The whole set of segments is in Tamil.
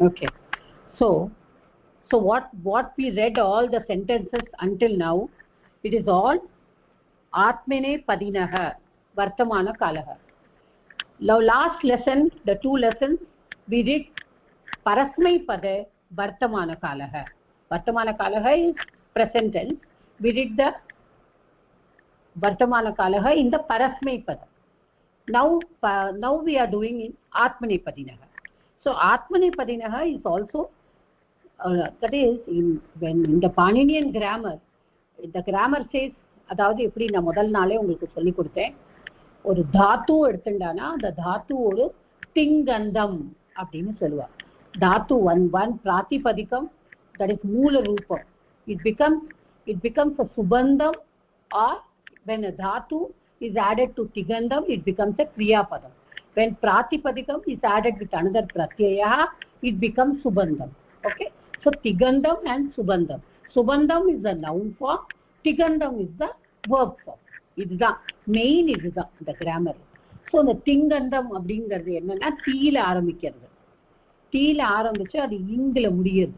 Okay. So what we read all the sentences until now, it is all Atmane Padinaha, Vartamana Kalaha. Now last lesson, the 2 lessons, we did Parasmai Pade, Vartamana Kalaha. Vartamana Kalaha is present tense. We did the Vartamana Kalaha in the Parasmai Pada. Now we are doing in Atmane Padinaha. So Atmane Padinaha is also that is when in the Paninian grammar, the grammar says, அதாவது எப்படி நான் முதல் நாளே உங்களுக்கு சொல்லி கொடுத்தேன், ஒரு தாத்து எடுத்துட்டானா அந்த தாத்து ஒரு திங்கந்தம் அப்படின்னு சொல்லுவார். தாத்து one பிராதிபதிகம், that is மூல ரூபம். It becomes a subandam, or when a dhatu is added to tigandam, it becomes a kriyapadam. When pratipadikam is added with another pratyaya, it becomes subandam. Okay, so tigandam and subandam. Subandam is the noun form, tigandam is the verb form. இதுதான் மெயின், இதுதான் இந்த கிராமர். ஸோ இந்த திங்கந்தம் அப்படிங்கிறது என்னன்னா தீல ஆரம்பிக்கிறது, தீல ஆரம்பிச்சு அது இங்கில முடியுது.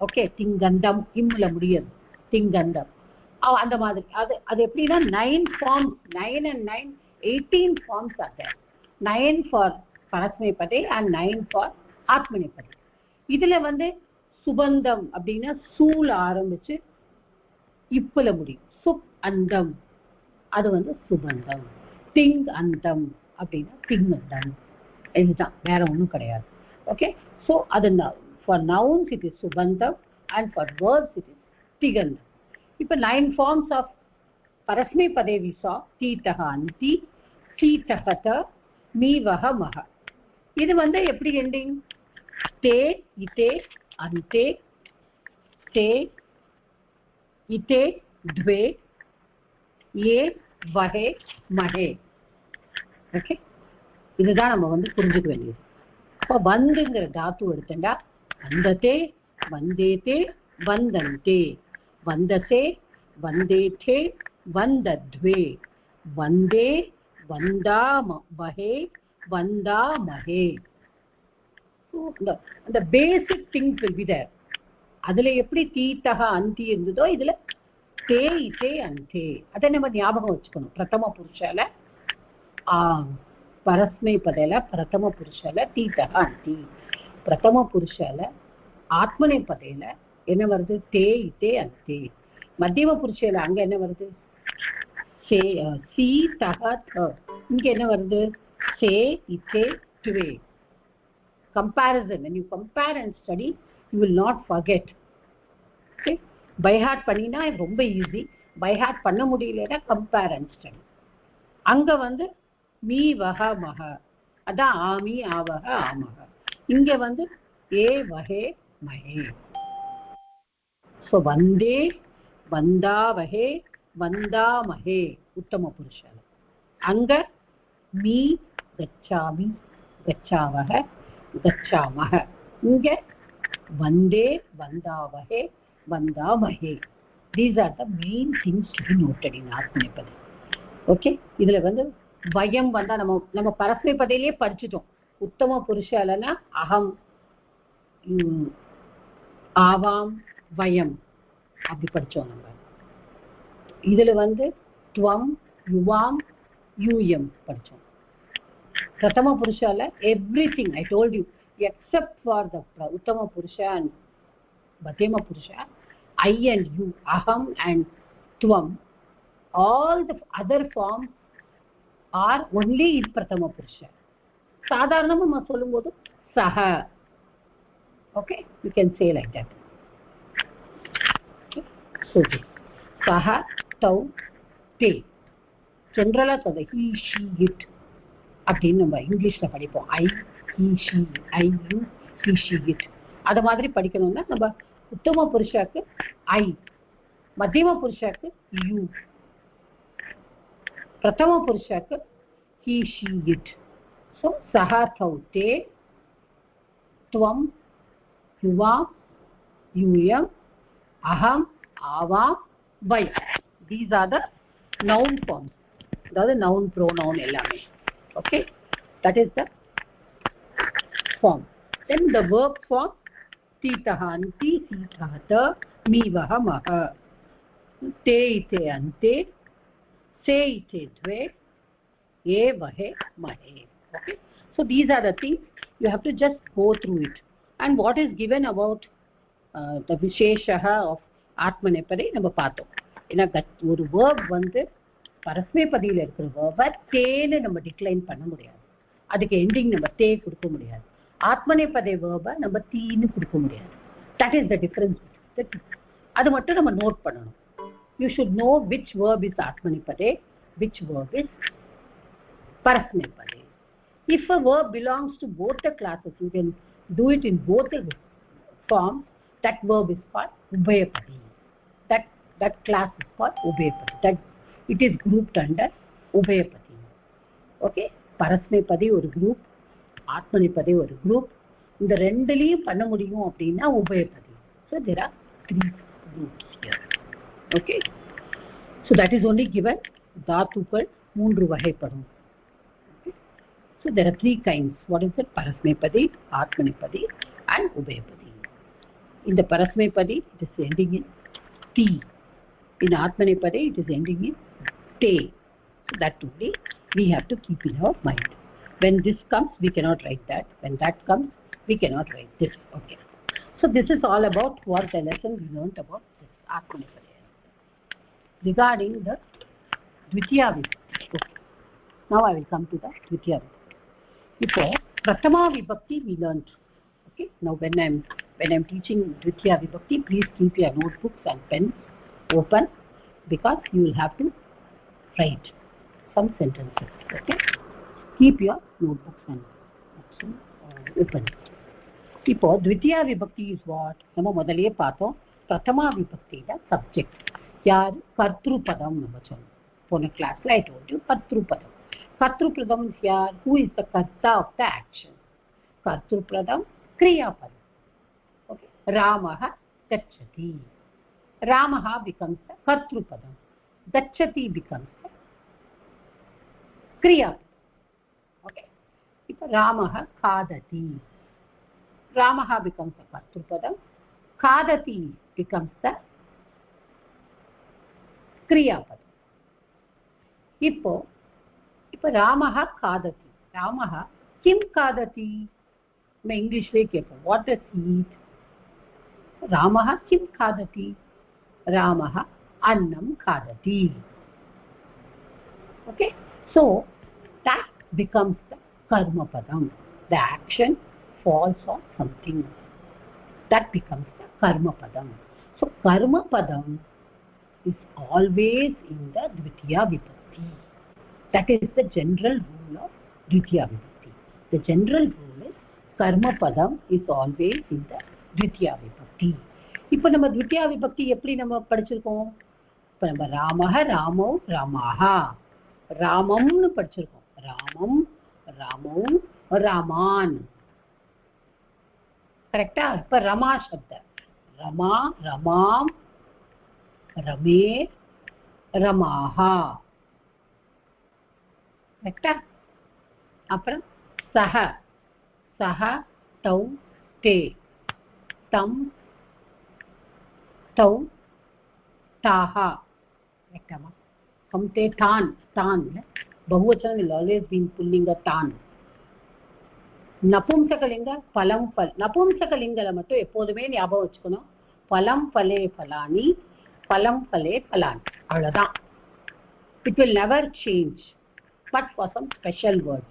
ஓகே, திங்கந்தம் இம்ல முடியுது, திங்கந்தம் அந்த மாதிரி. அது எப்படின்னா 9 forms, 9 and 9 18 forms are there. 9 for Parasmepade and 9 for Atmanepade. இதுல வந்து சுபந்தம் அப்படின்னா சூல ஆரம்பிச்சு இப்பல முடியும். சுப் அந்தம் அது வந்து சுபந்தம். திங் அந்தம் அப்படின்னா திங்கந்தம். இதுதான், வேற ஒன்றும் கிடையாது. ஓகே, ஸோ அது for nouns it is subandam and for verbs it is tigandam. இப்போ 9 forms of Parasmepade we saw. தீதஹ அந்தி, தீதஹத, மீவஹ மஹ. இது வந்து எப்படி எண்டிங்? தே, இதே, அந்தே, தே, இதே, த்வே, ஏ, வஹே, மஹே. ஓகே, இதுதான் நம்ம வந்து புரிஞ்சுக்க வேண்டியது. அப்போ வந்துங்கிற தாத்து எடுத்துட்டா வந்ததே, வந்தேதே, வந்தந்தே, வந்தசே, வந்தேதே, வந்தத்வே, வந்தே, வந்தா மஹே, வந்தா மஹே. அந்த basic things will be there. அதுல எப்படி தீத்தக அந்தி இருந்ததோ இதுல தே, இதே, அந்தே. அதை நம்ம ஞாபகம் வச்சுக்கணும். பிரதம புருஷால பரஸ்மைபதையில பிரதம புருஷால தீத்தக அந்தி, பிரதம புருஷால ஆத்மநேபதையில என்ன வருது? தே, இதே, அந்தே. மத்தியம புருஷால அங்க என்ன வருது? சே, சி, தக, த. இங்க என்ன வருது? சே, இதே, த்வே. Comparison, when you compare and study, you will not forget. Okay, by heart பண்ணினா ரொம்ப ஈஸி, by heart பண்ண முடியலனா compare and study. அங்க வந்து மீ, வஹ, மஹ, அதான் ஆமி, ஆவஹ, ஆமஹ. இங்க வந்து ஏ, வஹே, மஹே. சோ வந்தே, வந்தா வஹே, வந்தா மஹே உத்தம புருஷால. அங்க மீ, கச்சாமி, கச்சாவஹ, கச்சாமஹ. இங்க வந்தே, வந்தாவஹே, வந்தாமஹே. These are the main things to be noted in Atmanepade. Okay, இதுல வந்து வயம் வந்தா நம்ம பரஸ்மைபதையிலேயே படிச்சுட்டோம். உத்தம புருஷாலனா அகம், ஆவாம், வயம் அப்படி படிச்சோம் நம்ம. இதுல வந்து துவம், யுவாம், யூயம் படிச்சோம். Pratama Purushala, everything I told you, except for the Uttama Purusha and Madhyama Purusha, I and you, Aham and Tvam, all the other forms are only in Pratama Purusha. Sadharanam நம்ம சொல்லும்போது Saha. Okay, you can say like that. Okay. So, Saha, Tau, Te. Generally, so the he, she, it. அப்படின்னு நம்ம இங்கிலீஷ்ல படிப்போம். I, he, she, I, you, he, she, it. அத மாதிரி படிக்கணும்னா நம்ம உத்தம புருஷாக்கு ஐ, மத்தியம புருஷாக்கு யூ, பிரதம புருஷாக்கு ஹி, ஷி, இட். ஸோ சஹா, தௌ, தே, துவம், யுவாம், யூயம், அகம், ஆவாம், வை. These are the noun forms. அதாவது noun, pronoun எல்லாமே. Okay, that is the form. Then the verb form, तीतः अन्ति सीतः त मीवः मः ते इते अन्ते से इते द्वे ये वहे महे. Okay, so these are the things you have to just go through it. And what is given about the visheshaha of atmanepade நம்ம பார்த்தோம். ஏன்னா ஒரு verb வந்து பரஸ்மைபதியில இருக்கிற verb தேன்னு நம்ம டிக்ளைன் பண்ண முடியாது. அதுக்கு எண்டிங் நம்ம தே கொடுக்க முடியாது. ஆத்மநேபதே verb நம்ம தீன்னு கொடுக்க முடியாது. That is the difference. அது மட்டும் நம்ம நோட் பண்ணணும். You should know which verb is atmanepade, which verb is parasmepade. If a verb belongs to both the classes, you can do it in both the forms. That verb is called ubhayapadi. That class is called ubhayapadi. That it is grouped under ubhayapadi. Okay, parasmepadi ஒரு group, atmanepadi ஒரு group. இந்த ரெண்டுலயும் பண்ண முடியும் அப்படின்னா ubhayapadi. So there are 3 groups here. Okay, so that is only given. தாத்துக்கள் 3 வகைப்படும். So there are 3 kinds. What is it? Parasmepadi, Atmanepadi and Ubhayapadi. In the Parasmepadi, it is ending in T. In Atmanepadi, it is ending in Te. So that only we have to keep in our mind. When this comes, we cannot write that. When that comes, we cannot write this. Okay. So this is all about what the lesson we learned about this Atmanepadi. Regarding the Dvitiya Vibhakti. Okay. Now I will come to the Dvitiya Vibhakti. இப்போ prathama vibhakti we learned. Okay, now when I'm teaching dvitiya vibhakti, please keep your notebooks and pens open, because you will have to write some sentences. Okay, keep your notebooks and open. இப்போ dvitiya vibhakti is what? நம்ம முதல்லயே பார்த்தோம். prathama vibhakti ல subject யார்? கர்த்ருபதம் நம்ம சொன்னோம். போன கிளாஸ்ல I told you கர்த்ருபதம். Kartrupradam here, who is the karta of the action? Kartrupradam, Kriyapadam. Okay. Ramaha, Gacchati. Ramaha becomes the Kartrupadam. Gacchati becomes the Kriyapadam. Okay. If Ramaha, Khadati. Ramaha becomes the Kartrupadam. Khadati becomes the Kriyapadam. இப்போ ராமஹ காததி. ராமஹ கிம் காததி? நம்ம இங்கிலீஷ்லயே கேட்போம். What does he eat? ராமஹ கிம் காததி? ராமஹ அன்னம் காததி. Okay, so that becomes the karma padam. The action falls on something. That becomes the karma padam. So karma padam is always in the dvitiya vibhakti. That is the general rule of dvitiya vibhakti. The general rule is karma padam is always in the dvitiya vibhakti. இப்போ நம்ம dvitiya vibhakti எப்படி நம்ம படிச்சிருக்கோம்? இப்போ நம்ம ராமஹ, ராமௌ, ராமாஹா, ராமம்னு படிச்சிருக்கோம். ராமம், ராமௌ, ராமான். கரெக்டா? இப்போ ரமா சப்த. ரமா, ரமாம், ரமே, ரமாஹா. கரெக்டா? அப்புறம் சஹ, சஹ, தௌ, தே, தம், தௌ, தாஹா. கரெக்டாமா? கம், தே, தான். தான் பகுவச்சனம் will always be pulling a தான். நபும்சகலிங்க பலம் பல். நபும்சகலிங்கல மட்டும் எப்போதுமே ஞாபகம் வச்சுக்கணும். பலம் பலே பலானி, பலம் பலே பலானி. அவ்வளவுதான். It will never change. But for some special words,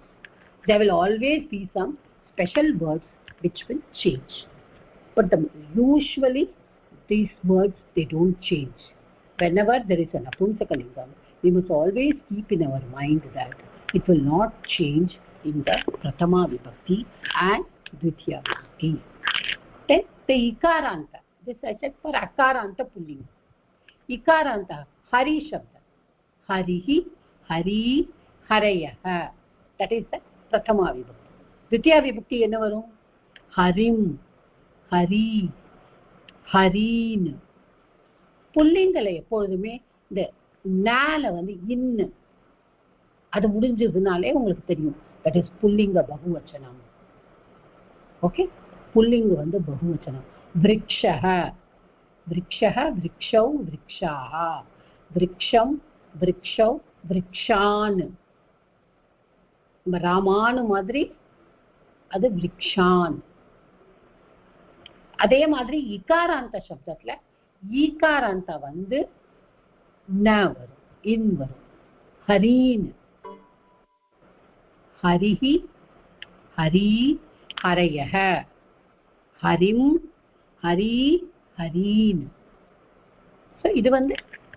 there will always be some special words which will change. But usually these words, they don't change. Whenever there is an apumsakalingam, we must always keep in our mind that it will not change in the prathama vibhakti and dvitiya vibhakti. Then the ikaranta. This I said for akaranta pulling. Ikaranta, hari shabda. Harihi, hari, harayah. That is the prathama vibhakti. Dvitiya vibhakti enna varum? Harim, hari, harin. புல்லிங்களை எப்பொழுதுமே இந்த நால வந்து இன்னு அது முடிஞ்சதுனாலே உங்களுக்கு தெரியும். தட் இஸ் புல்லிங்க பகுவச்சனம். ஓகே, புல்லிங்க வந்து பகுவச்சனம். vrikshah, vrikshah, vrikshau, vrikshaha, vriksham, vrikshau, vrikshan. ராமானு மாதிரி அது விரக்ஷான். அதே மாதிரி இகாராந்த சப்தத்துல ஈகாராந்த வந்து ந வரும், இன் வரும். ஹரீன், ஹரிஹி, ஹரி, ஹரயஹ, ஹரிம், ஹரி, ஹரீன். இது வந்து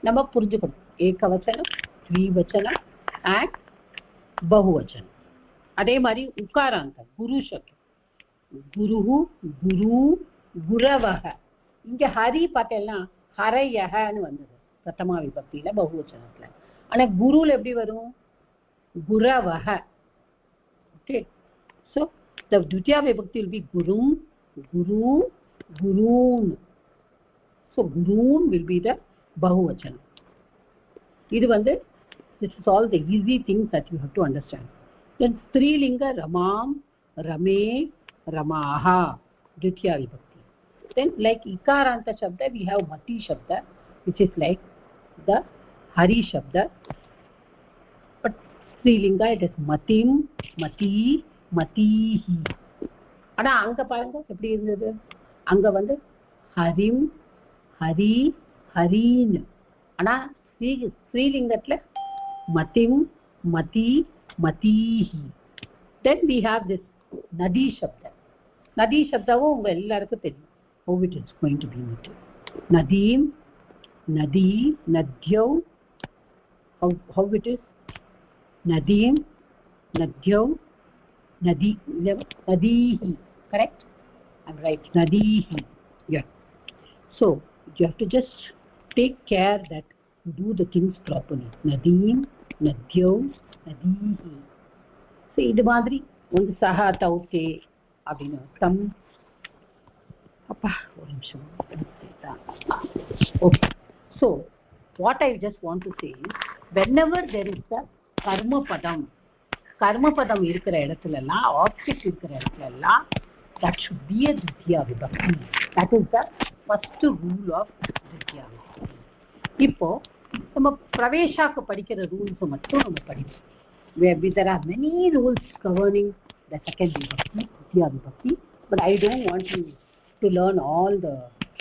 நம்ம புரிஞ்சுக்கணும். ஏகவச்சனம், த்விவச்சனம் அண்ட் பகுவச்சனம். அதே மாதிரி உக்காராந்தம் குரு சப்தம் குருஹு, குரு, குரவஹ. இங்க ஹரி பார்த்தேன்னா ஹரயஹன்னு வந்தது பிரதமா விபக்தியில பகுவச்சனத்துல. ஆனா குருல எப்படி வரும்? குரவஹ. Okay, so the dvitiya vibhakti will be gurum, guru, gurun. So gurun will be the bahuvachanam. இது வந்து this is all the easy things that you have to understand. Then strilinga ramam, rame, ramaha, dvitiya vibhakti. Then like ikaranta shabda we have mati shabda, which is like the hari shabda, but strilinga it is matim, mati, matihi. ஆனா அங்க பாருங்க எப்படி இருந்தது? அங்க வந்து ஹரிம், ஹரி, ஹரீன். ஆனா ஸ்ரீலிங்கத்துல மதிம், மதி, மதிஹி. Then we have this nadi shabda. Nadi shabdaவும் உங்க எல்லாருக்கும் தெரியும் how it is going to be written. Nadim, nadi, nadyau. How it is? Nadim, nadyau, nadi, nadihi. Correct? I'm right. Nadihi. Yeah. So you have to just take care that you do the things properly. Nadim, nadyau, nadihi. So இது மாதிரி வந்து சஹா தௌகே அப்படின்னு தம். அப்பா ஒரு நிமிஷம். Okay. So what I just want to say is whenever there is a karma padam, karma padam இருக்கிற இடத்துல எல்லாம், ஆப்ஜெக்ட் இருக்கிற இடத்துல எல்லாம், that should be a dvitiya vibhakti. That is the first rule of dvitiya vibhakti. இப்போ நம்ம பிரவேஷாக்கு படிக்கிற ரூல்ஸ் மட்டும் நம்ம படிப்போம். There are many rules governing the second vibhakti, dvitiya vibhakti, but I don't want you to learn all the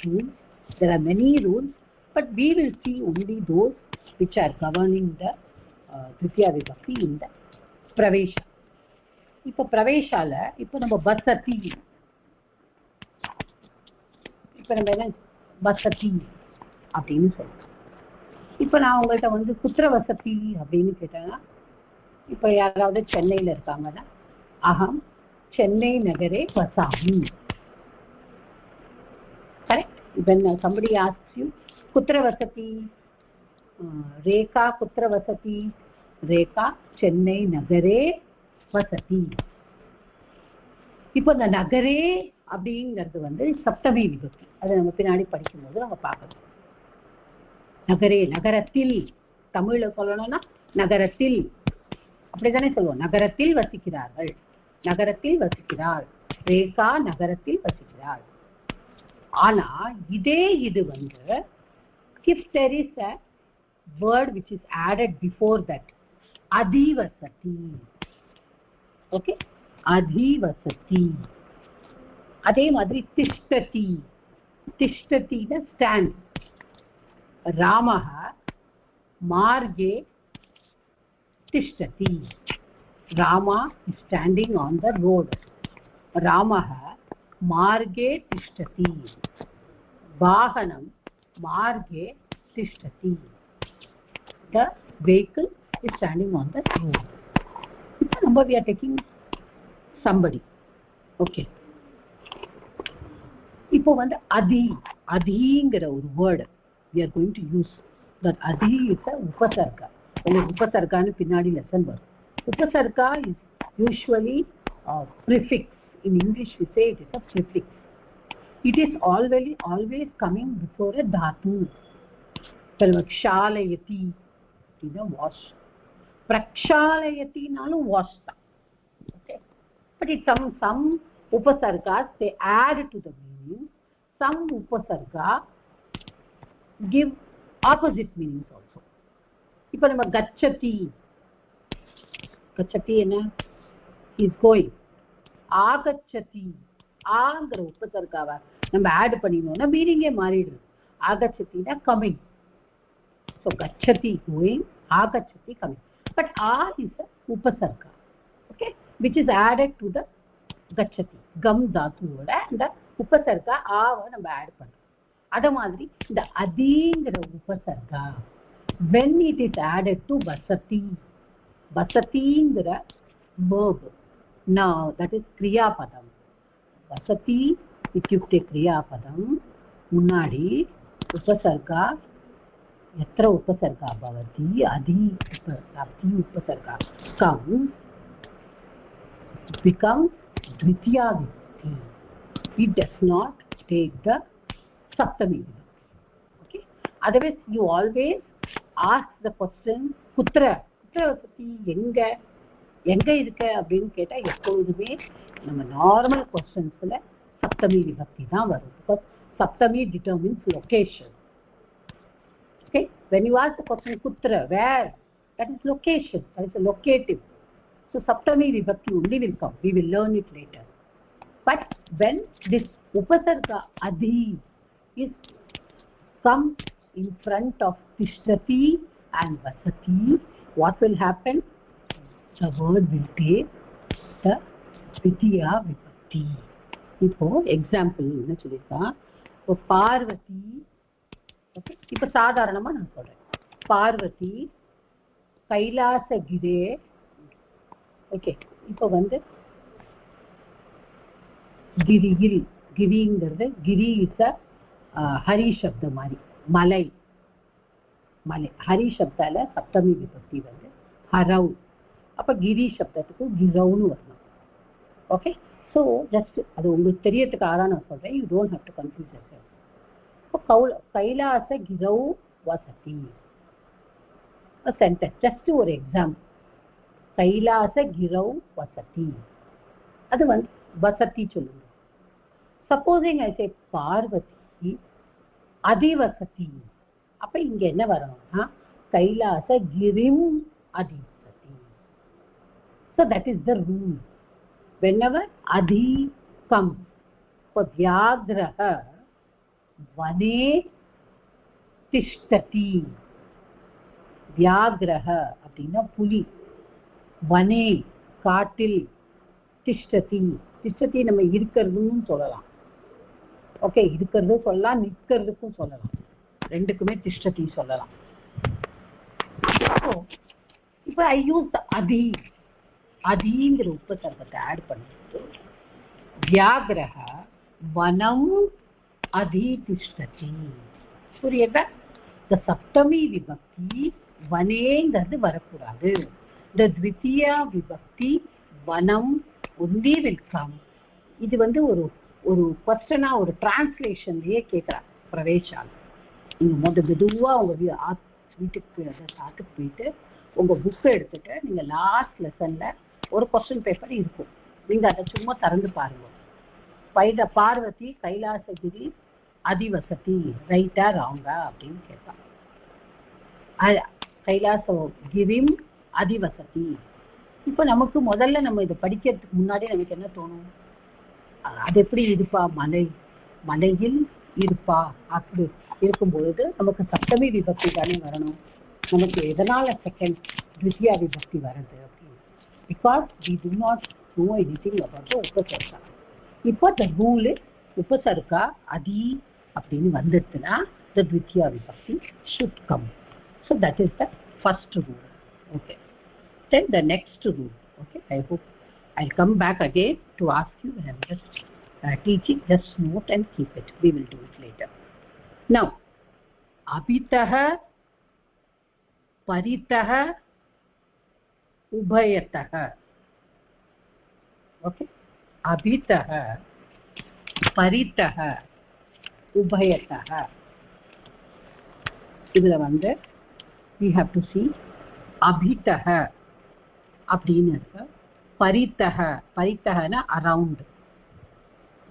rules. There are many rules, but we will see only those which are governing the dvitiya vibhakti in the pravesha. இப்போ பிரவேஷால இப்போ நம்ம பசதி, இப்போ நம்ம என்ன பசதி அப்படின்னு சொல்றோம். இப்போ நான் உங்கள்கிட்ட வந்து குத்திர வசதி அப்படின்னு கேட்டேன்னா, இப்போ யாராவது சென்னையில் இருக்காங்கன்னா அகம் சென்னை நகரே வசாமி. Correct? when somebody asks you kutra vasati, rekha kutra vasati, rekha chennai nagare vasati. இப்போ இந்த நகரே அப்படிங்கிறது வந்து சப்தமி விபக்தி. அதை நம்ம பின்னாடி படிக்கும்போது நம்ம பார்க்கணும். நகரே, நகரத்தில், தமிழ்ல சொல்லணும்னா நகரத்தில் அப்படித்தானே சொல்லுவோம். நகரத்தில் வசிக்கிறார்கள், நகரத்தில் வசிக்கிறாள், ரேகா நகரத்தில் வசிக்கிறாள். ஆனா இதே இது வந்து if there is a word which is added before that, adhivasati. Okay, adhivasati. அதே மாதிரி tishtati, tishtati the stand. Ramaha marge tishtati. Rama is standing on the road. Ramaha marge tishtati. Vahanam marge tishtati. The vehicle is standing on the road. Number we are taking somebody. Okay. இப்போ வந்து அதி, அதிங்கிற ஒரு word we are going to use. That adi is a upasarga. உங்களுக்கு உபசர்கான்னு பின்னாடி லெசன் வரும். உபசர்கா is usually a prefix. In English we say it is a prefix. It is always coming before a dhatu. Shalayati, you know, wash. Prakshalayati nalu wash. Okay. But it's some upasargas they add to the meaning. some upasarga give opposite meanings also. இப்ப நம்ம கச்சதி என்ன, is going. ஆகச்சதி, ஆங்கிற உபசர்காவை நம்ம ஆட் பண்ணினோம்னா மீனிங்கே மாறிடுது. ஆகச்சத்தினா coming. So gachati going, agachati coming. But a is a upasarga, okay, which is added to the gachati. Gam dhatu oda and the upasarga a நம்ம add பண்றோம். அத மாதிரி இந்த அதிங்கிற உபசர்கா when it is added to vasati, vasatiங்கிற verb, now that is kriya padam. vasati ityukte kriya padam முன்னாடி உபசர்கா यत्र उपसर्गा भवति अधि उपसर्गा comes becomes dvitiya vibhakti. It does not take the saptami vibhakti. Okay, otherwise you always ask the question kutra vasati, எங்க இருக்க அப்படின்னு கேட்டா எப்பொழுதுமே நம்ம நார்மல் क्वेश्चंसல சப்தமி விபக்தி தான் வரும். because saptami determines location. Okay, when you ask the question kutra, where, that is location, that is a locative. So saptami vibhakti only will come, we will learn it later. But when this upasarga adhi is come in front of tishtati and vasati, what will happen? The word will take the dvitiya vibhakti. இப்போ எக்ஸாம்பிள் என்ன சொல்லிருக்கா, இப்போ பார்வதி, இப்ப சாதாரணமா நான் சொல்றேன், பார்வதி கைலாசகிரே. ஓகே, இப்ப கிரிகிரி, கிரிங்கிறது கிரி இஸ் ஹரி சப்த மாதிரி, மலை மலை ஹரி சப்தால சப்தமி விபக்தி ஹரவ். அப்ப கிரி சப்தத்துக்கு கிரவுன்னு வரணும். ஓகே, ஸோ ஜஸ்ட் அது உங்களுக்கு தெரியறதுக்காக தான் நான் சொல்றேன். You don't have to confuse yourself. கைலாச கிரௌ வசதி சென்டென்ஸ், ஜஸ்ட் ஒரு எக்ஸாம்பிள். கைலாச கிரௌ வசதி, அது வசதி சொல்லுங்க. சப்போசிங் ஐ சே பார்வதி அதிவசதி, அப்ப இங்க என்ன வரணும்னா கைலாச கிரிம் அதிவசதி. So that is the rule. Whenever adhi comes, for vyagraha vane tishtati, vyagraha அப்படின்னா புலி, வனே காட்டில், திஷ்டதி, திஷ்டதி நம்ம இருக்கிறதுன்னு சொல்லலாம். ஓகே, இருக்கிறதும் சொல்லலாம், நிற்கிறதுக்கும் சொல்லலாம், ரெண்டுக்குமே திஷ்டதி சொல்லலாம். இப்போ ஐ யூஸ் அதி, அதிங்கிற உபசர்க்கத்தை ஆட் பண்ணிட்டு வியாகிரக வனம் அதி திஷ்டதி. புரியுதா? இந்த சப்தமி விபக்தி வனேங்கிறது வரக்கூடாது. இந்த த்விதியா விபக்தி வனம் ஒன்லி வில் கம். இது ஒரு ஒரு கொஸ்டனா ஒரு டிரான்ஸ்லேஷன்லயே கேட்குறா பிரவேசால். நீங்க மெதுவா உங்க வீட்டுக்கு சாட்டுக்கு போயிட்டு உங்க புக்கை எடுத்துட்டு நீங்க லாஸ்ட் லெசன்ல ஒரு கொஸ்டின் பேப்பர் இருக்கும், நீங்க அதை சும்மா திறந்து பாருங்க. பார்வதி கைலாசகிரி அதிவசதி, ரைட்டா ராங்கா அப்படின்னு கேட்பாங்க. கைலாசகிரிம் அதிவசதி. இப்போ நமக்கு முதல்ல நம்ம இதை படிக்கிறதுக்கு முன்னாடி நமக்கு என்ன தோணும், அது எப்படி இருப்பா, மலை மலையில் இருப்பா, அப்படி இருக்கும்பொழுது நமக்கு சப்தமி விபக்தி தானே வரணும். நமக்கு எதனால செகண்ட் த்விதியா விபக்தி வருது அப்படின்னு, because we do not know anything about the உபசர்கா. இப்போ த ரூல் உபசர்கா அதி அப்படின்னு வந்துடுச்சுன்னா த த்விதியா விபக்தி should come. So that is the first rule. Okay, then the next rule. Okay, I hope I'll come back again to ask you when I'm just teaching. Just note and keep it, we will do it later. Now abhitah paritah ubhayatah. Okay, abhitah paritah ubhayatah. இதுல we have to see abhitah அப்படின்னு இருக்கு, பரித்தக, பரித்தகனா around.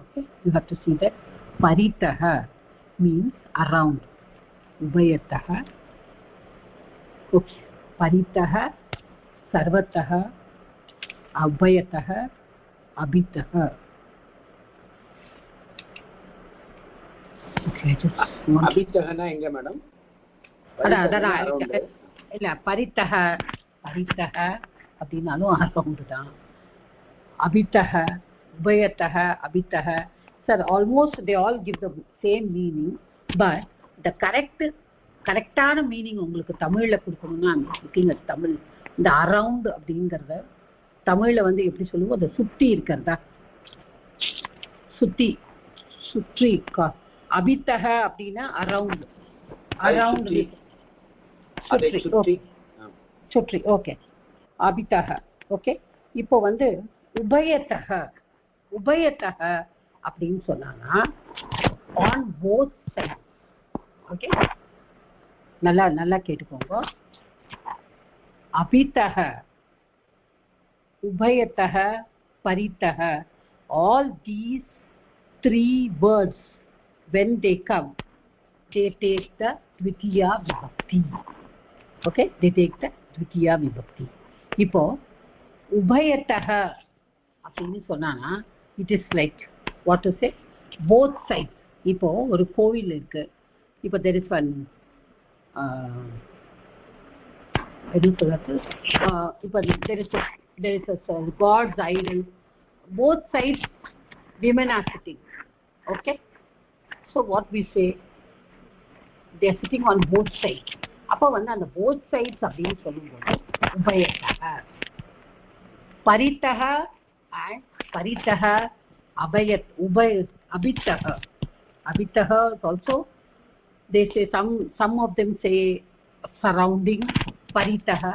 Okay, you have to see that Paritaha means around. Ubayataha. Okay. Paritaha, sarvataha, abhayataha, abhitaha. Okay, just abhitaha na enga madam? இல்ல பரித்தக பரித்தக அப்படின்னாலும் அர்த்தம் தான். அபித்தக, உபயத்தக, அபித்தக. Sir, almost they all give the same meaning, but the கரெக்டான மீனிங் உங்களுக்கு தமிழ்ல கொடுக்கணும்னா looking at தமிழ், இந்த அரவுண்ட் அப்படிங்கறத தமிழ்ல வந்து எப்படி சொல்லுவோம், அதை சுத்தி இருக்கிறதா, சுத்தி சுற்றி. அபித்தக அப்படின்னா அரவுண்ட், அரவுண்ட் சுற்றி. ஓகே, அபித்தக. ஓகே, இப்போ வந்து உபயத்தக, உபயத்தக அப்படின்னு சொன்னானா ஆன் போத் சைட். ஓகே, நல்லா நல்லா கேட்டுக்கோங்க. அபித்தக, உபயத்தக, பரித்தக, all these three words when they come, they take the dvitiya vibhakti. Okay, they take the dvitiya vibhakti. இப்போ உபயத்தக அப்படின்னு சொன்னானா it is like what to say, both sides. இப்போ ஒரு கோவில் இருக்கு, இப்போ there is one எது சொல்றது, இப்போ there is a god's idol, both sides women are sitting. Okay, so what we say, they are sitting on both sides. அப்போ வந்து அந்த both sides அப்படின்னு சொல்லும்போது உபயத்தக. பரித்தக and பரித்தக, அபயத், abhitaha. Abhitaha is also, they say, some of them say surrounding, paritaha,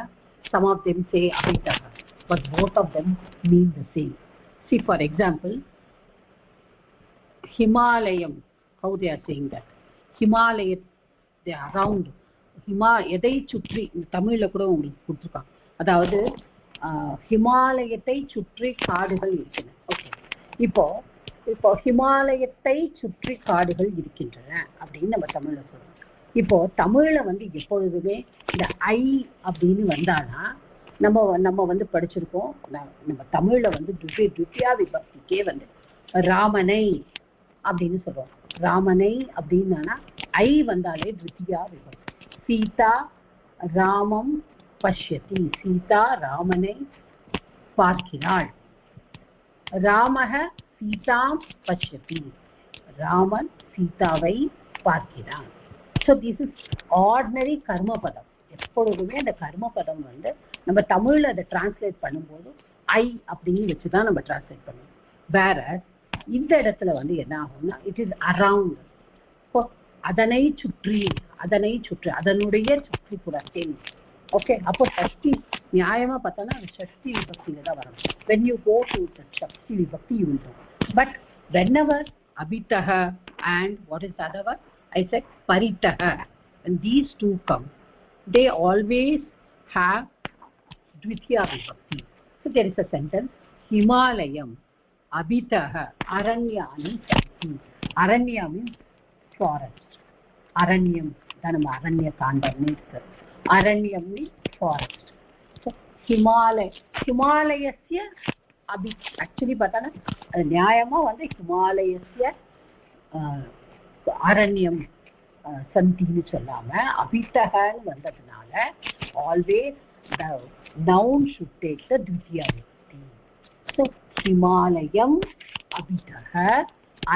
some of them say abhitaha, but both of them mean the same. See, for example, Himalayam, how they are saying that, Himalaya, they are around. எதை சுற்றி, தமிழ்ல கூட உங்களுக்கு கொடுத்துருக்காங்க, அதாவது ஹிமாலயத்தை சுற்றி காடுகள் இருக்கின்றன. ஓகே, இப்போ ஹிமாலயத்தை சுற்றி காடுகள் இருக்கின்றன அப்படின்னு நம்ம தமிழ்ல சொல்றோம். இப்போ தமிழ்ல வந்து எப்பொழுதுமே இந்த ஐ அப்படின்னு வந்தானா நம்ம வந்து படிச்சிருக்கோம், நம்ம தமிழ்ல வந்து துத்தியா விபக்திக்கே வந்து ராமனை அப்படின்னு சொல்றோம். ராமனை அப்படின்னா ஐ வந்தாலே துத்தியா விபக்தி. சீதா ராமம் பஷ்யதி, சீதா ராமனை பார்க்கிறாள். ராமஹ சீதாம் பஷ்யதி, ராமன் சீதாவை பார்க்கிறான். ஸோ திஸ் இஸ் ஆர்டினரி கர்மபதம். எப்பொழுதுமே அந்த கர்மபதம் வந்து நம்ம தமிழ்ல அதை டிரான்ஸ்லேட் பண்ணும்போது ஐ அப்படின்னு வச்சுதான் நம்ம டிரான்ஸ்லேட் பண்ணுவோம். வேற இந்த இடத்துல வந்து என்ன ஆகும்னா இட் இஸ் அரவுண்ட். அதனை சுற்றி, அதனை சுற்றி, அதனுடைய சுற்றி புறத்தில். ஓகே, அப்போ ஷஷ்டி நியாயமா பார்த்தோன்னா ஷஷ்டி விபக்தியில தான் வரணும். when you go to the ஷஷ்டி விபக்தி you will know. but whenever abhitaha and what is the other one, I said paritaha, and these two come, they always have dvitiya vibhakti. So there is a sentence, Himalayam abhitaha aranyani santi. Aranya means forest. Aranyam dhanam aranya kandam is aranyam means forest. So himalayasya actually பார்த்தா நியாயமா வந்து ஹிமாலயஸ்ய அரண்யம் சந்தின்னு சொல்லாம அபித்தகன்னு வந்ததுனால always the noun should take the dvitiya vibhakti. So himalayam abhitaha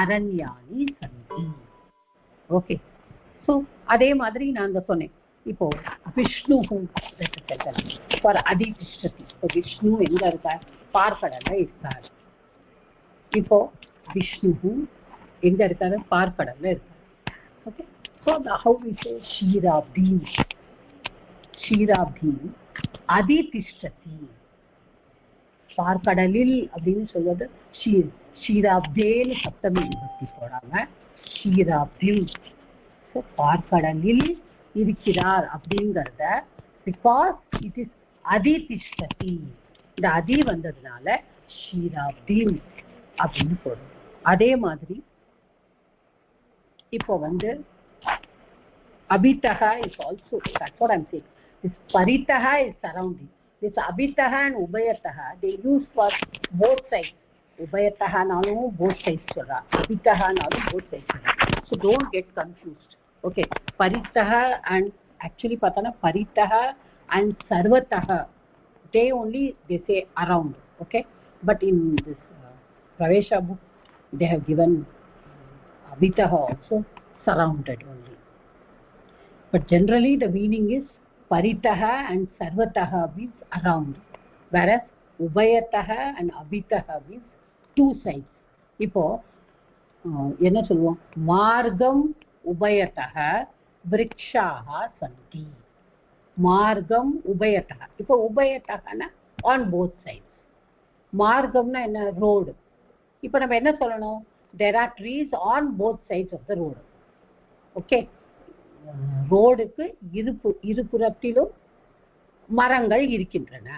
aranyani santi. Okay, so அதே மாதிரி நான் சொன்னேன். இப்போ விஷ்ணு ஃபார் அதிதிஷ்டதி. இப்போ விஷ்ணு எங்க இருக்கார், பார்க்கடல்ல இருக்கார். இப்போ விஷ்ணு எங்க இருக்காரு, பார்க்கடல்ல இருக்கார். Okay, so how we say ஷீராப்தி. ஷீராப்தி அதிதிஷ்டதி. பார்க்கடலில் அப்படின்னு சொல்வது ஷீராப்தேன்னு சப்தமி விபக்தி போடாம ஷீராப்தி. பார்க்கடலில் இருக்கிறார் அப்படிங்கறத பிகாஸ் இட் இஸ் அதிதிஷ்டதி, இந்த அதி வந்ததுனால ஷீராப்தி அப்படின்னு சொல்றோம். அதே மாதிரி இப்போ வந்து abitaha is also, that's what I'm saying. This paritaha is surrounding. This abitaha and ubayataha, they use for both sides. Ubayataha nalum both sides solra, abitaha nalum both sides solra. So don't get confused. Okay, paritaha and actually patana paritaha and sarvataha, they only they say around. Okay, but in this Pravesha book they have given abitaha also surrounded only. But generally the meaning is paritaha and sarvataha means around, whereas ubayataha and abitaha means two sides. இப்போ என்ன சொல்லுவோம், மார்க்கம் உபயத்தஹ விருக்ஷாஹ சந்தி. மார்க்கம் உபயத்தஹ, இப்போ உபயத்தஹனா on both sides. மார்க்கம்னா என்ன, ரோடு. இப்போ நம்ம என்ன சொல்லணும், there are trees on both sides of the road. Okay, ரோடுக்கு இருபுறத்திலும் மரங்கள் இருக்கின்றன.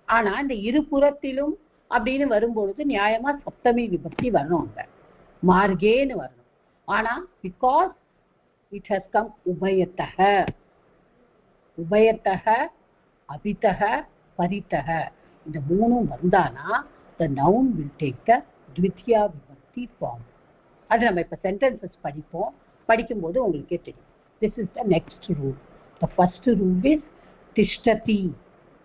ஆனா இந்த இருபுறத்திலும் அப்படின்னு வரும்பொழுது நியாயமா சப்தமி விபக்தி வரணும், அங்க மார்கேன்னு வரணும். ஆனா பிகாஸ் இட் ஹஸ் கம் உபயத்தஹ, உபயத்தஹ அபிதஹ பரிதஹ, இந்த மூணும் வந்தானா the noun will take the த்வித்யா விபக்தி form. அது நம்ம இப்ப சென்டென்சஸ் படிப்போம், படிக்கும்போது உங்களுக்கே தெரியும். This is the next rule. The first rule is tishtati.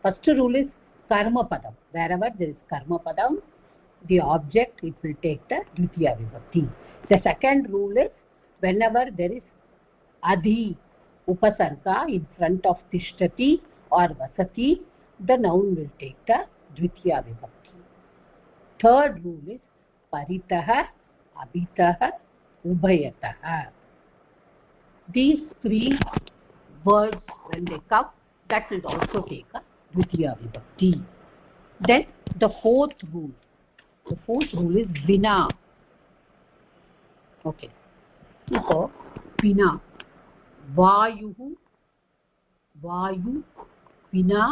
First rule is karma padam. Wherever there is karma padam, the object, it will take the dvitiya vibhakti. The second rule is whenever there is adhi upasarga in front of tishtati or vasati, the noun will take the dvitiya vibhakti. Third rule is paritaha abitaha ubayataha. These three words, when they come, that will also take a dvitiya vibhakti. Then the fourth rule is vina. Okay, so vina, vayu vina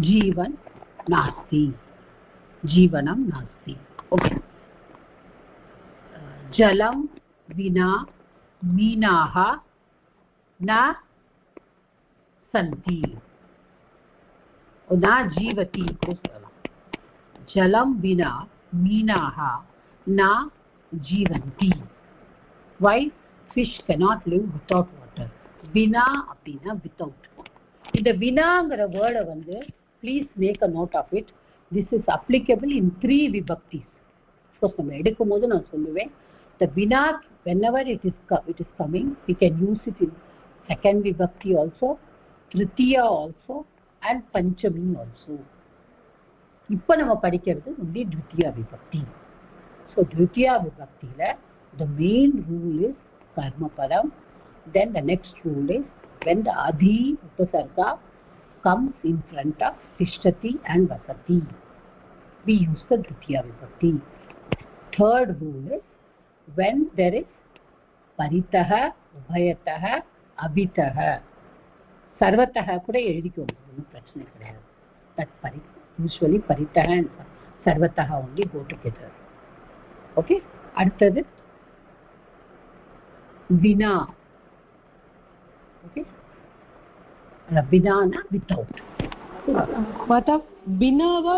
jivan nasti, jivanam nasti. Okay, jalam विना मीनाः न सन्ति, न जीवति. जलं विना मीनाः न जीवन्ति. Why? Fish cannot live without water. Vina அப்படினா without. இந்த வினாங்கிற வேர்டை வந்து please make a note of it. This is applicable in 3 vibhaktis. First நம்ம எடுக்கும் போது நான் சொல்லுவேன், the vina, whenever it is coming, we can use it in second vibhakti also, tritiya also, and panchami also. இப்போ நம்ம படிக்கிறது only dvitiya vibhakti. So dvitiya vibhakti la the main rule is karma padam. Then the next rule is when the adhi upasarga comes in front of tishtati and vasati, we use the dvitiya vibhakti. Third rule is when there is paritaha ubhayataha abitaha. sarvataha kuda எழுதிக்கோங்க, ஒன்றும் பிரச்சனை கிடையாது. That usually paritaha and sarvataha only go together. Okay, அடுத்தது vina. Okay, vinana without. மாதா பினாவா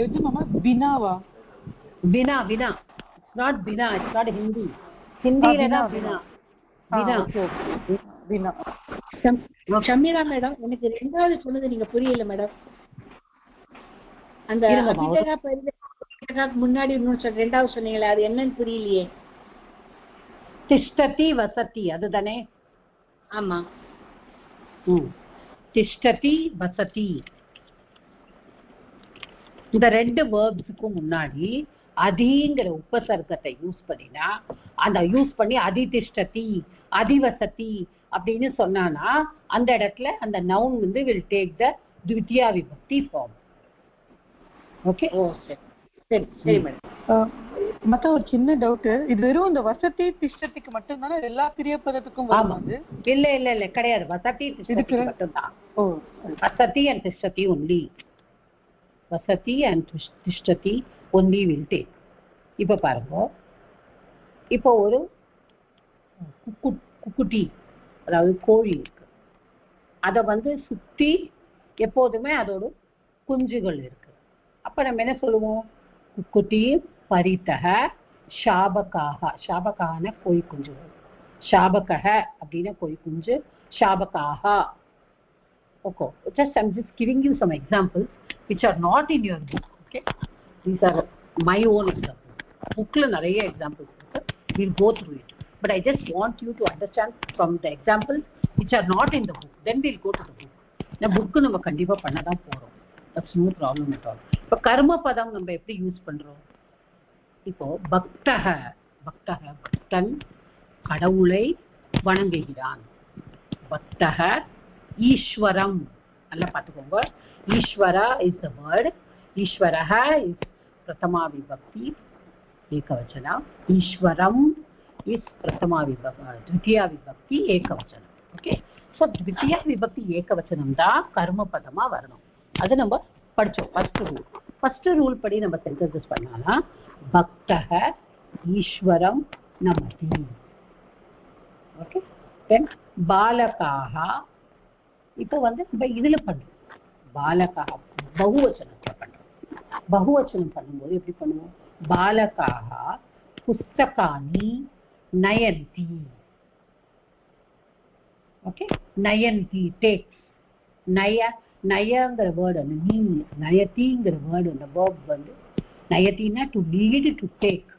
எது மாமா, பினாவா? Vina, it's not bina, it's not Hindi. Hindi la na bina. Vina. Vina. Shameera madam, எனக்கு ரெண்டாவது சொன்னது நீங்க புரியல மேடம். அந்த அபிதகா பரிதகா முன்னாடி இன்னொரு ரெண்டாவது சொன்னீங்களே, அது என்னன்னு புரியலையே. திஷ்டதி வசதி, அதுதானே? ஆமா. திஷ்டதி வசதி, இந்த ரெண்டு வேர்ப்ஸுக்கும் முன்னாடி அதிங்கிற உபசர்க்கத்தை யூஸ் பண்ணினா, அந்த யூஸ் பண்ணி அதிதிஷ்டதி அதிவசதி அப்படின்னு சொன்னானா அந்த இடத்துல அந்த நவுன் வந்து will take the த்விதியா விபக்தி ஃபார்ம். ஓகே, சரி சரி மேடம். மத்த ஒரு சின்ன டவுட், இது வெறும் இந்த வசதி திஷ்டத்துக்கு மட்டும் தானே, எல்லா கிரியப்பதத்துக்கும் வருது? இல்ல இல்ல இல்ல கிடையாது, வசதி திஷ்டதி மட்டும் தான். வசதி and திஷ்டதி only. வசதி and திஷ்டதி only will take. இப்ப பாருங்க, இப்போ ஒரு குக்குட்டி அதாவது கோழி இருக்கு, அதை வந்து சுற்றி எப்போதுமே அதோட குஞ்சுகள் இருக்கு. அப்ப நம்ம என்ன சொல்லுவோம்? குக்குட்டி பரித்தக ஷாபகாக. ஷாபகான கோழி குஞ்சுகள், ஷாபகஹ அப்படின்னா கோழி குஞ்சு, ஷாபகாக. Okay, I'm just giving you some examples which are not in your book. Okay, these are my own examples. Bookla nariya examples irukku, we'll go through it, but I just want you to understand from the examples which are not in the book, then we'll go to the book. Na book நம்ம கண்டிப்பா பண்ண தான் போறோம், that's no problem at all. இப்ப கர்ம பதம் நம்ம எப்படி யூஸ் பண்றோம்? இப்போ பக்தஹ, பக்தஹ பக்தன் கடவுளை வணங்குகிறான். பக்தஹ ஈஸ்வரம், நல்லா பார்த்துக்கோங்க. ஈஸ்வரா இஸ் த வேர்ட், ஈஸ்வரஹ இஸ் பிரதமா விபக்தி ஏகவச்சனா, ஈஸ்வரம் இஸ் பிரதமா விபக்தி த்விதியா விபக்தி ஏகவச்சனம். ஓகே, ஸோ த்விதியா விபக்தி ஏகவச்சனம் தான் கர்ம பதமா வரணும். அது நம்ம படிச்சோம். ஃபர்ஸ்ட் ரூல் படி நம்ம சென்டென்சஸ் பண்ணாலாம். பக்தஹ ஈஸ்வரம் நமதி. ஓகே, தென் பாலகாக, இப்போ வந்து நம்ம இதுல பண்றோம். பாலகாக பகுவச்சனத்துல பண்றோம். பகுவச்சனம் பண்ணும்போது எப்படி பண்ணுவோம்? பாலகாக புஸ்தகானி நயந்தி. ஓகே, நயந்தி டேக்ஸ். நயங்கிற வேர்டு அந்த நீ, நயத்திங்கிற வேர்டு அந்த வேர்ப் வந்து நயத்தின்னா டு லீட், டு டேக்.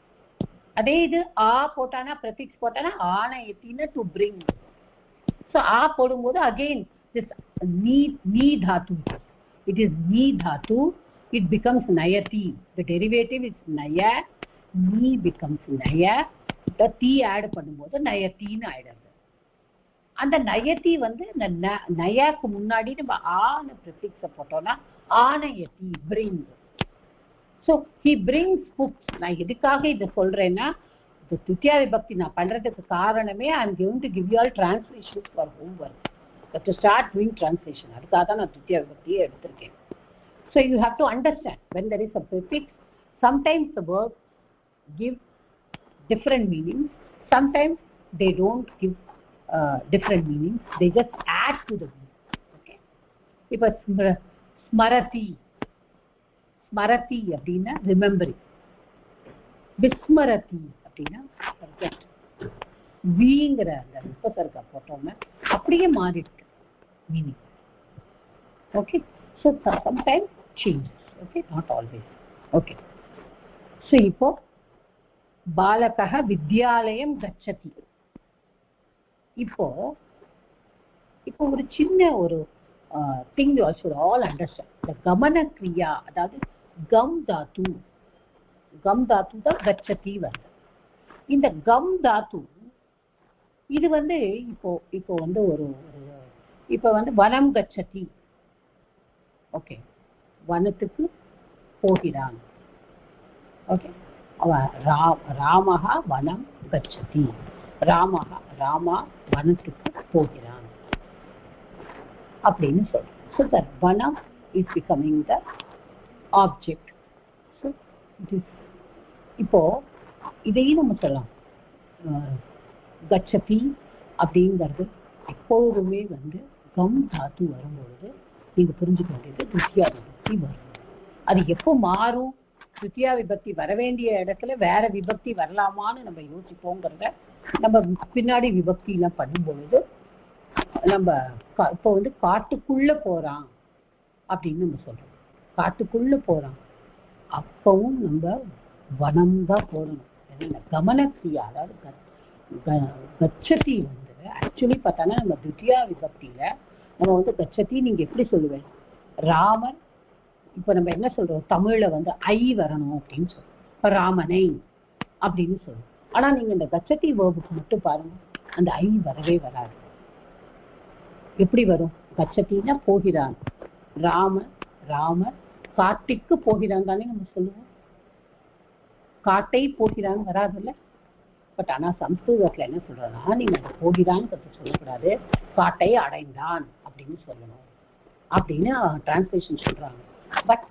அதே இது ஆ போட்டானா, ப்ரெஃபிக்ஸ் போட்டானா ஆனயத்தின்னா டு பிரிங். ஸோ ஆ போடும்போது again this ni dhatu, it is ni dhatu, it becomes nayati. The derivative is naya, ni becomes naya, the ti add பண்ணும்போது nayati னு ஆயிடுது. அந்த நயத்தி வந்து இந்த நயாக்கு முன்னாடி நம்ம ஆன ப்ரிஃபிக்ஸை போட்டோம்னா ஆனயத்தி, bring. So he brings books. நான் எதுக்காக இதை சொல்றேன்னா, இந்த துத்தியா விபக்தி நான் பண்றதுக்கு காரணமே I am going to give you all translations for homework. To start doing translation, அதுக்காக தான் நான் துத்தியா விபக்தியை எடுத்திருக்கேன். So you have to understand when there is a prefix, sometimes the verb give different meanings, sometimes they don't give different meanings, they just add to the meaning. Okay, இப்போ ஸ்மரதி, ஸ்மரதி அப்படின்னா remembering, விஸ்மரதி அப்படின்னா forget. வீங்கிற அந்த விபசர்க்க போட்டோம்னா அப்படியே மாறிடுது meaning. Okay, so sometimes changes. Okay, not always. Okay, so இப்போ பாலகः வித்யாலயம் கச்சதி. இப்போ ஒரு சின்ன ஒரு thing you should all understand. இந்த கமன கிரியா, அதாவது கம் தாத்து, கம் தாத்து தான் கச்சதி வருது. இந்த கம் தாத்து இது வந்து இப்போ வந்து இப்போ வந்து வனம் கச்சதி. ஓகே, வனத்துக்கு போகிறான். ஓகே, ராமஹா வனம் கச்சதி, ராமா வனத்துக்கு போகிறான் அப்படின்னு சொல்றோம். ஸோ தட் வனம் is becoming the object. So இப்போ இதையும் நம்ம சொல்லலாம். கச்சதி அப்படிங்கிறது எப்போதுமே வந்து கம் தாத்து வரும்பொழுது நீங்க புரிஞ்சுக்க வேண்டியது துத்தியா விபக்தி வரும். அது எப்போ மாறும்? துத்தியா விபக்தி வர வேண்டிய இடத்துல வேற விபக்தி வரலாமான்னு நம்ம யோசிப்போங்கிறத நம்ம பின்னாடி விபக்தி எல்லாம் பண்ணும்பொழுது நம்ம இப்போ வந்து காட்டுக்குள்ள போறான் அப்படின்னு நம்ம சொல்றோம். காட்டுக்குள்ள போறான், அப்பவும் நம்ம வனம் தான் போடணும். ஏன்னா கமனக்ரியா, அதாவது கச்சதி வந்து ஆக்சுவலி பார்த்தானா நம்ம துத்தியா விபக்தியில நம்ம வந்து கச்சதி நீங்க எப்படி சொல்லுவேன்? ராமன், இப்போ நம்ம என்ன சொல்றோம் தமிழ்ல வந்து ஐ வரணும் அப்படின்னு சொல்றோம், ராமனை அப்படின்னு சொல்றோம். ஆனா நீங்க இந்த கச்சதி வேர்புக்கு மட்டும் பாருங்க, அந்த ஐ வரவே வராது. எப்படி வரும்? கச்சத்தின்னா போகிறான், ராம காட்டுக்கு போகிறான் தானே நம்ம சொல்லுவோம். காட்டை போகிறான்னு வராதுல்ல. பட் ஆனா சம்ஸ்கிருதத்துல என்ன சொல்றதுன்னா, நீங்க போகிறான்னு கற்று சொல்லக்கூடாது, காட்டை அடைந்தான் அப்படின்னு சொல்லணும் அப்படின்னு டிரான்ஸ்லேஷன் சொல்றாங்க. But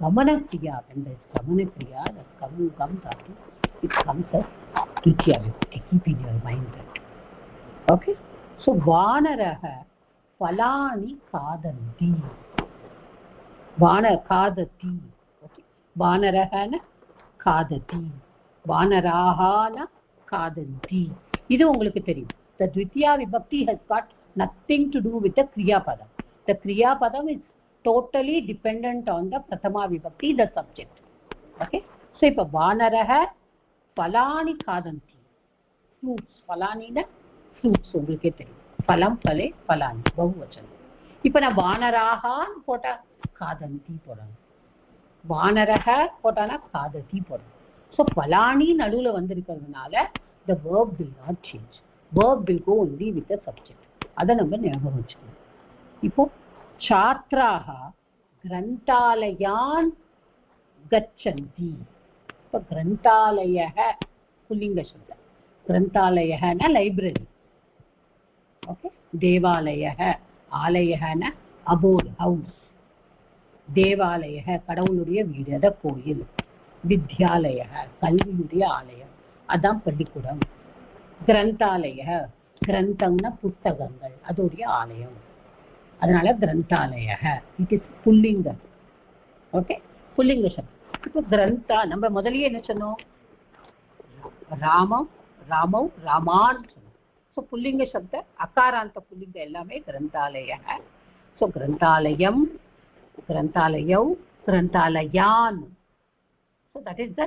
கமனக்ரியா, கமனக்ரியா come Tattva, it comes as Ditya vibhakti. Keep in your mind that. Okay? So Vanaraha Falani Kadanti. Kadati. Okay? Vanarahana Kadati. Vanarahana Kadanti. இது உங்களுக்கு தெரியும். The Dvitiya Vibhakti has got nothing to do with the Kriya Padam. The Kriya Padam is totally dependent on the Prathama Vibhakti, the subject. Okay? So, இப்போ Vanaraha Falani Kadanti. Fruits. Falani na fruits உங்களுக்கே தெரியும். Phalam, Phale, Falani. பகுவச்சனம். இப்போ நான் Vanarahan போட்டா Kadanti போடணும். Vanaraha போட்டானா Kadati போடணும். So, Falani நடுவுல வந்திருக்கிறதுனால the verb will not change. Verb will go only with the subject. அதை நம்ம ஞாபகம் வச்சுக்கணும். இப்போ சாத்ராஹா கிரந்தாலயான் கச்சந்தி. இப்போ கிரந்தாலயः புல்லிங்க சப்தம். கிரந்தாலயஹனா லைப்ரரி. ஓகே. தேவாலயः ஆலயஹனா abode house. தேவாலயः கடவுளுடைய வீடு, அத கோயில். வித்யாலயः கல்வியுடைய ஆலயம், அதான் பள்ளிக்கூடம். கிரந்தாலய கிரந்தம்னா புத்தகங்கள், அதோடைய ஆலயம். அதனால கிரந்தாலய இட் இஸ் புல்லிங்க. ஓகே, புல்லிங்க சப்தம். இப்போ கிரந்தா நம்ம முதலியே என்ன சொன்னோம்? ராமம் ராமௌ ராமான்னு சொன்னோம். ஸோ புல்லிங்க சப்த அகாராந்த புல்லிங்க எல்லாமே கிரந்தாலய. ஸோ கிரந்தாலயம், கிரந்தாலயௌ, கிரந்தாலயான். ஸோ தட் இஸ் த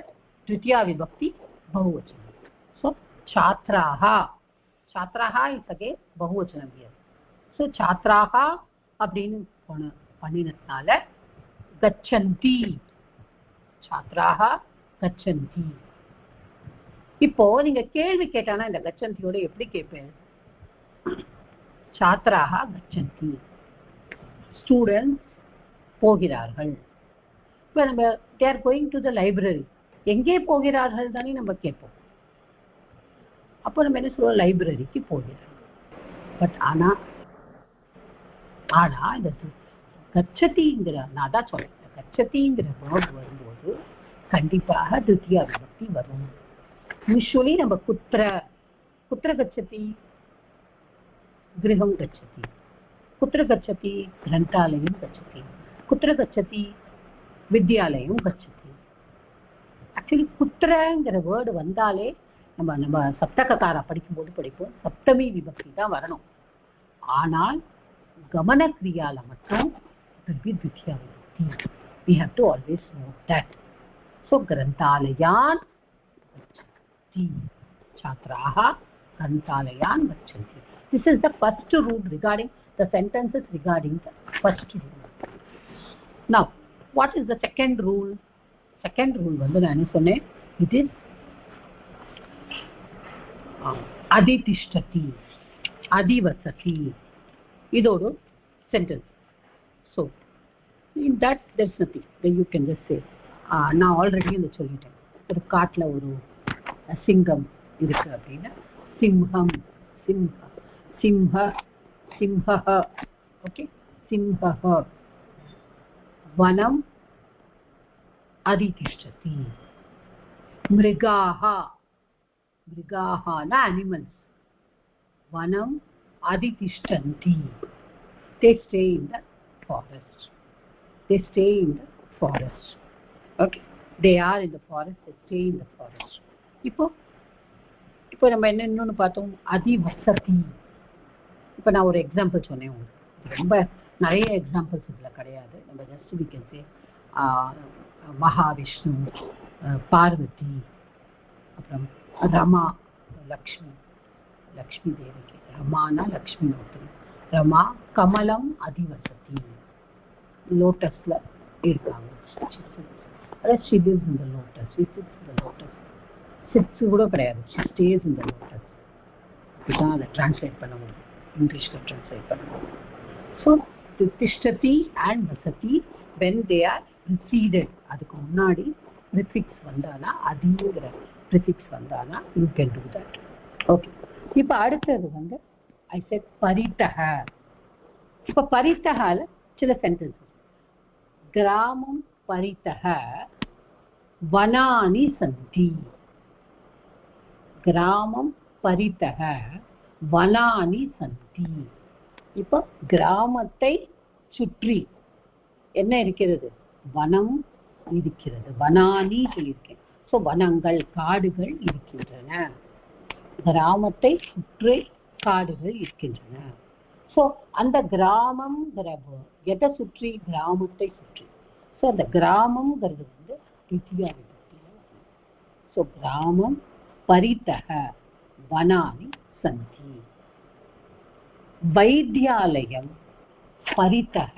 த்விதியா விபக்தி பகுவச்சனம். So chatraha, chatraha is again bahuvachanam here. So chatraha அப்படின்னு பண்ணினதுனால கச்சந்தி, சாத்ராஹா கச்சந்தி. இப்போ நீங்க கேள்வி கேட்டானா இந்த கச்சந்தியோட எப்படி கேட்பேன்? சாத்ராஹா கச்சந்தி, ஸ்டூடெண்ட்ஸ் போகிறார்கள். இப்போ நம்ம they are going to the library, எங்கே போகிறார்கள் தானே நம்ம கேட்போம். அப்போ நம்ம என்ன சொல்லுவோம்? லைப்ரரிக்கு போகிறோம். பட் ஆனா இந்த கச்சதிங்கிற, நான் தான் சொல்றேன், கச்சதிங்கிற வேர்ட் வரும்போது கண்டிப்பாக திருத்தியா விபக்தி வரும். யூஸ்வலி நம்ம குத்திர கச்சதி, கிரகம் கச்சதி, குத்திர கச்சதி கிரந்தாலயம் கச்சதி, குத்திர கச்சதி வித்யாலயம் கச்சதி. ஆக்சுவலி குத்திரங்கிற வேர்டு வந்தாலே நம்ம சப்தககாரா படிக்கும்போது படிப்போம், சப்தமி விபக்தி தான் வரணும். ஆனால் கமன கிரியால மட்டும் த்விதியா விபக்தி. We have to always note that. So கிரந்தாலயான் gachanti, chatraha grantalayan gachanti. This is the first rule regarding the sentences regarding the first rule. Now what is the second rule? Second rule வந்து நான் என்ன சொன்னேன்? It is aditishthati, adivasati. இதோடு sentence. So in that there's nothing, then you can just say நான் ஆல்ரெடி இந்த சொல்லிட்டேன். ஒரு காட்டுல ஒரு சிங்கம் இருக்கு அப்படின்னா சிம்ஹம், சிம்ஹ, சிம்ஹ. ஓகே, சிம்ஹ. வனம் அதிதிஷ்டதி. மிருகாஹ, மிருகாஹனா animals. Vanam aditishtanti. They stay in the forest. They stay in the forest. Okay, they are in the forest, they stay in the forest. இப்போ நம்ம இன்னொன்னு பார்த்தோம், அதிவசதி. இப்போ நான் ஒரு எக்ஸாம்பிள் சொன்னேன் உங்களுக்கு. ரொம்ப நிறைய எக்ஸாம்பிள்ஸ் இதில் கிடையாது. நம்ம just we can say Mahavishnu, Parvati, அப்புறம் ரமா, லக்ஷ்மி தேவிக்கு ரமானா லக்ஷ்மி நோட்டல். ரமா கமலம் அதிவசதி, லோட்டஸ்ல இருக்காங்க. அதாவது she lives in the lotus, she sits in the lotus. Sits கூட கிடையாது, she stays in the lotus. இதுதான் அதை டிரான்ஸ்லேட் பண்ண முடியும், இங்கிலீஷ்ல டிரான்ஸ்லேட் பண்ண முடியும். ஸோ திஷ்டதி அண்ட் வசதி when they are preceded, அதுக்கு முன்னாடி ப்ரிஃபிக்ஸ் வந்தானா, அதிங்கிற ப்ரிஃபிக்ஸ் வந்தானா you can do that. Okay, இப்போ அடுத்தது வந்து I said பரித்தக. இப்போ பரித்தகால சில சென்டென்சஸ். கிராமம் பரித்தக வனானி சந்தி. கிராமம் பரிதக வனானி சந்தி. இப்போ கிராமத்தை சுற்றி என்ன இருக்கிறது? வனம் இருக்கிறது. வனானி சொல்லியிருக்கேன். ஸோ வனங்கள், காடுகள் இருக்கின்றன. கிராமத்தை சுற்றி காடுகள் இருக்கின்றன. ஸோ அந்த கிராமம் எதை சுற்றி? கிராமத்தை சுற்றி. ஸோ அந்த கிராமம்ங்கிறது வந்து தித்தியா விபக்தி. ஸோ கிராமம் பரிதக வனானி சந்தி. வைத்தியாலயம் பரிதக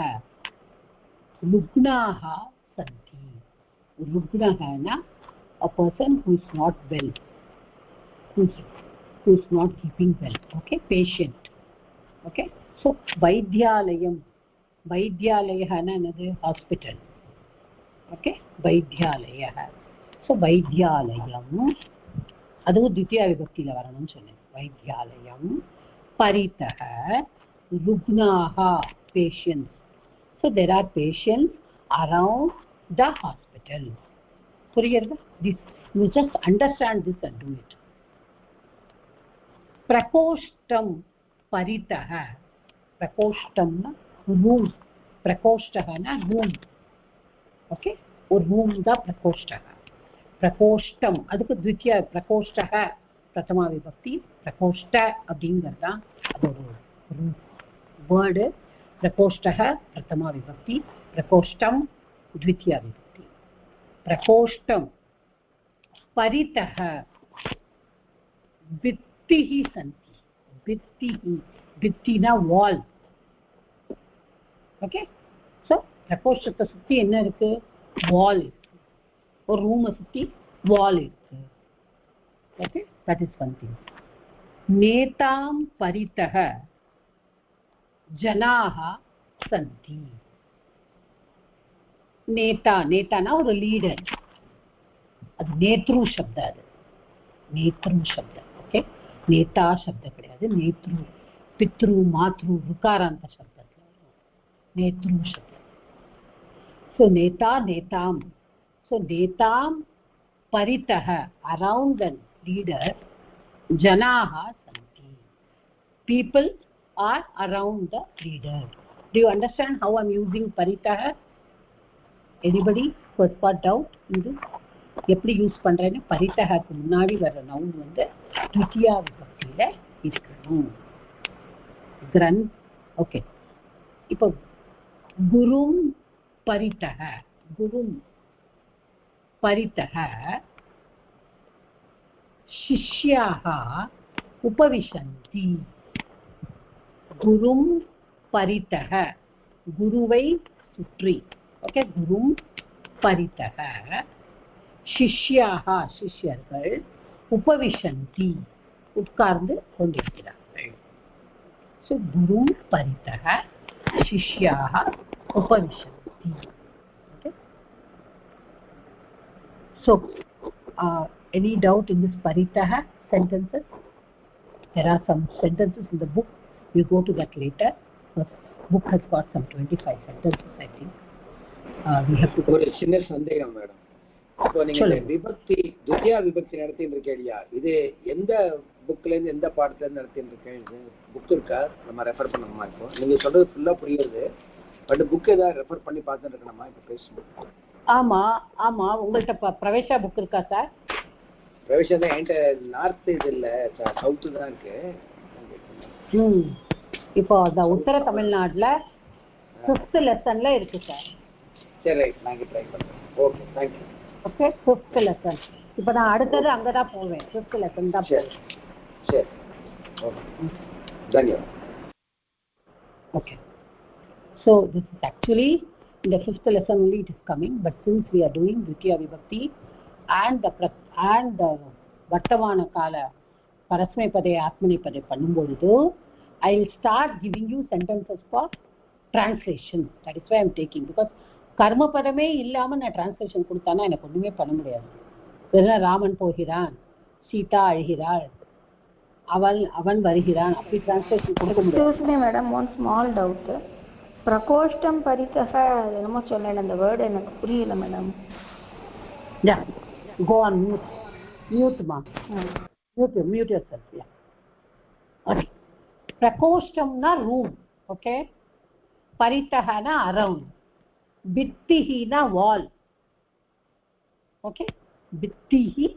ருக்னாக சந்தி. ருக்னஹனா a person who is not well, who is not keeping well. Okay, patient. Okay, so vaidyalayam, vaidyalayana another hospital. Okay, vaidyalayah. So vaidyalayam adu dvitiya vibhakti la varanum sonnen. Vaidyalayam paritah rugnaha, patients. So there are patients around the hospital. This, you just understand this and do it. Prakoshtam paritaha. Prakoshtam na room. Prakoshtah na room. Okay, or room da prakoshtaha. Prakoshtam adukku dvitiya prakoshtah prathama vibhakti. Prakoshta abingarda adu word. Prakoshtah prathama vibhakti. Prakoshtam dvitiya vibhakti. प्रकोष्ठं परितः भित्तिः सन्ति. भित्तिना wall. Okay, so प्रकोष्ठத்தை சுத்தி என்ன இருக்கு? wall இருக்கு. ஒரு ரூமை சுத்தி wall இருக்கு. Okay, that is one thing. नेतां परितः जनाः सन्ति. नेता, नेता ना ஒரு லீடர். அது நேத்ரு शब्द. அது நேத்ரு शब्द. ஓகே, நேதா शब्द கிடையாது. நேத்ரு பித்ரு மாத்ரு ருகாராந்த शब्दத்துல நேத்ரு शब्द. so नेता नेताम. so नेताम परितः around the leader janaah santi. people are around the leader. do you understand how I'm using paritah? Anybody first part doubt இது எப்படி யூஸ் பண்றேன்னு? பரிதஹக்கு முன்னாடி வர நவுன் வந்து த்விதியா விபக்தியில இருக்கணும். கிரன். ஓகே, இப்போ குரும் பரிதஹ. குரும் பரிதஹ शिष्याः उपविशन्ति. குரும் பரிதஹ குருவை சுற்றி. Okay, gurum paritah shishyaha shishyaர்கள் upavishanti utkarந்து கொண்டிருக்கிறார்கள். so gurum paritah shishyaha upavishanti. Okay, so any doubt in this paritah sentences? There are some sentences in the book. We go to that later. The book has got some 25 sentences, I think. ஒரு சின்ன சந்தேகம் மேடம். இப்போ நீங்க விபக்தி துத்தியா விபக்தி நடத்திட்டு இருக்கீங்க, இது எந்த புக்ல இருந்து எந்த பாடத்துல இருந்து நடத்திட்டு இருக்கீங்க? புக் இருக்கா? நம்ம ரெஃபர் பண்ணணுமா? இப்போ நீங்க சொல்றது ஃபுல்லா புரியுது, பட் புக் ஏதாவது ரெஃபர் பண்ணி பார்த்துட்டு இருக்கணுமா இப்போ பேசும்போது? ஆமா ஆமா, உங்கள்கிட்ட பிரவேஷா புக் இருக்கா சார்? பிரவேஷா தான் என்கிட்ட நார்த் இது இல்ல, சவுத்து தான் இருக்கு. இப்போ அந்த உத்தர தமிழ்நாடுல 5th லெசன்ல இருக்கு சார். சரி, நான் ட்ரை பண்றேன். Okay, thank you. Okay, 5th lesson. இப்போ நான் அடுத்தது அங்க தான் போவேன். 5th லெசன் தான் போவேன். சரி, ஓகே, தன்யவாத். Okay, so this is actually in the 5th lesson only it is coming, but since we are doing dvitiya vibhakti and the vartamana kala parasmepade atmanepade பண்ணும்போது I will start giving you sentences for translation. That is why I am taking, because கர்ம பதமே இல்லாம நான் டிரான்ஸ்லேஷன் கொடுத்தானா எனக்கு ஒண்ணுமே பண்ண முடியாது. வெறும் ராமன் போகிறான், சீதா அழுகிறாள், அவன் வருகிறான், அப்படி டிரான்ஸ்லேஷன் கொடுக்க முடியாது. Madam, one small doubt. பிரகோஷ்டம் பரிதஹ என்னமோ சொன்னேன், அந்த வேர்டு எனக்கு புரியல madam. Go on mute. Mute மா. mute yourself. Yeah. Okay. Prakoshtam na room. Okay. Paritaha na around. Bittihi na wall. Okay. Bittihi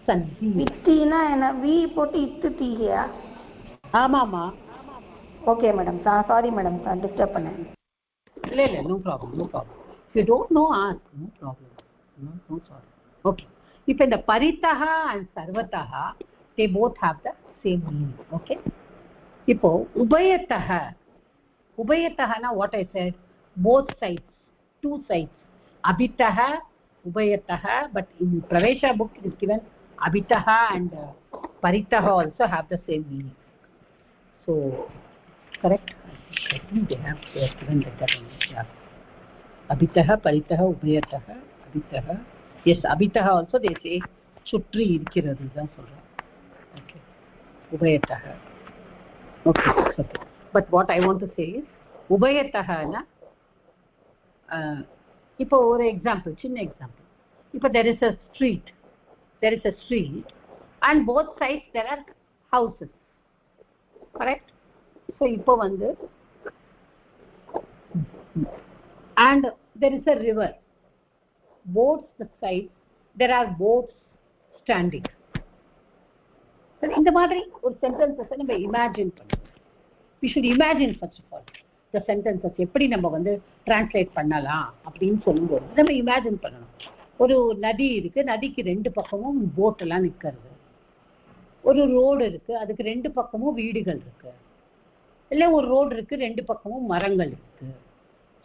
sandhi. வித்தினா என்ன வி போட்டு இத்து தீயா? ஆமாமா. Okay madam. Sorry madam, disturb பண்ணேன். இல்ல, no problem. If you don't know, ask. No problem. No sorry. Okay. If in the paritaha and sarvataha, they both have the same meaning. Okay. Ipo ubayataha na what I said, both sides, two sides. Abhitaha, ubayataha, but in Pravesha book it is given abhitaha and paritaha also have the same meaning. So correct? I think they have given like that only. Yeah. Abhitaha, paritaha, ubayataha, abhitaha. Yes, abhitaha also they say சுற்றி இருக்கிறது தான் சொல்றேன். Okay. Ubayataha. Okay. But what I want to say is ubayataha na இப்போ ஒரு எக்ஸாம்பிள், சின்ன எக்ஸாம்பிள். இப்போ there is a street and both sides there are houses. Correct? So இப்போ வந்து and there is a river. Both the sides there are boats standing. இந்த மாதிரி ஒரு சென்டென்சஸ் நம்ம இமேஜின் பண்ணணும். we should imagine first of all the sentences எப்படி நம்ம வந்து டிரான்ஸ்லேட் பண்ணலாம் அப்படின்னு சொல்லும்போது நம்ம இமேஜின் பண்ணணும். ஒரு நதி இருக்கு, நதிக்கு ரெண்டு பக்கமும் போட் எல்லாம் நிற்கிறது. ஒரு ரோடு இருக்கு, அதுக்கு ரெண்டு பக்கமும் வீடுகள் இருக்கு. இல்ல ஒரு ரோடு இருக்கு, ரெண்டு பக்கமும் மரங்கள் இருக்கு.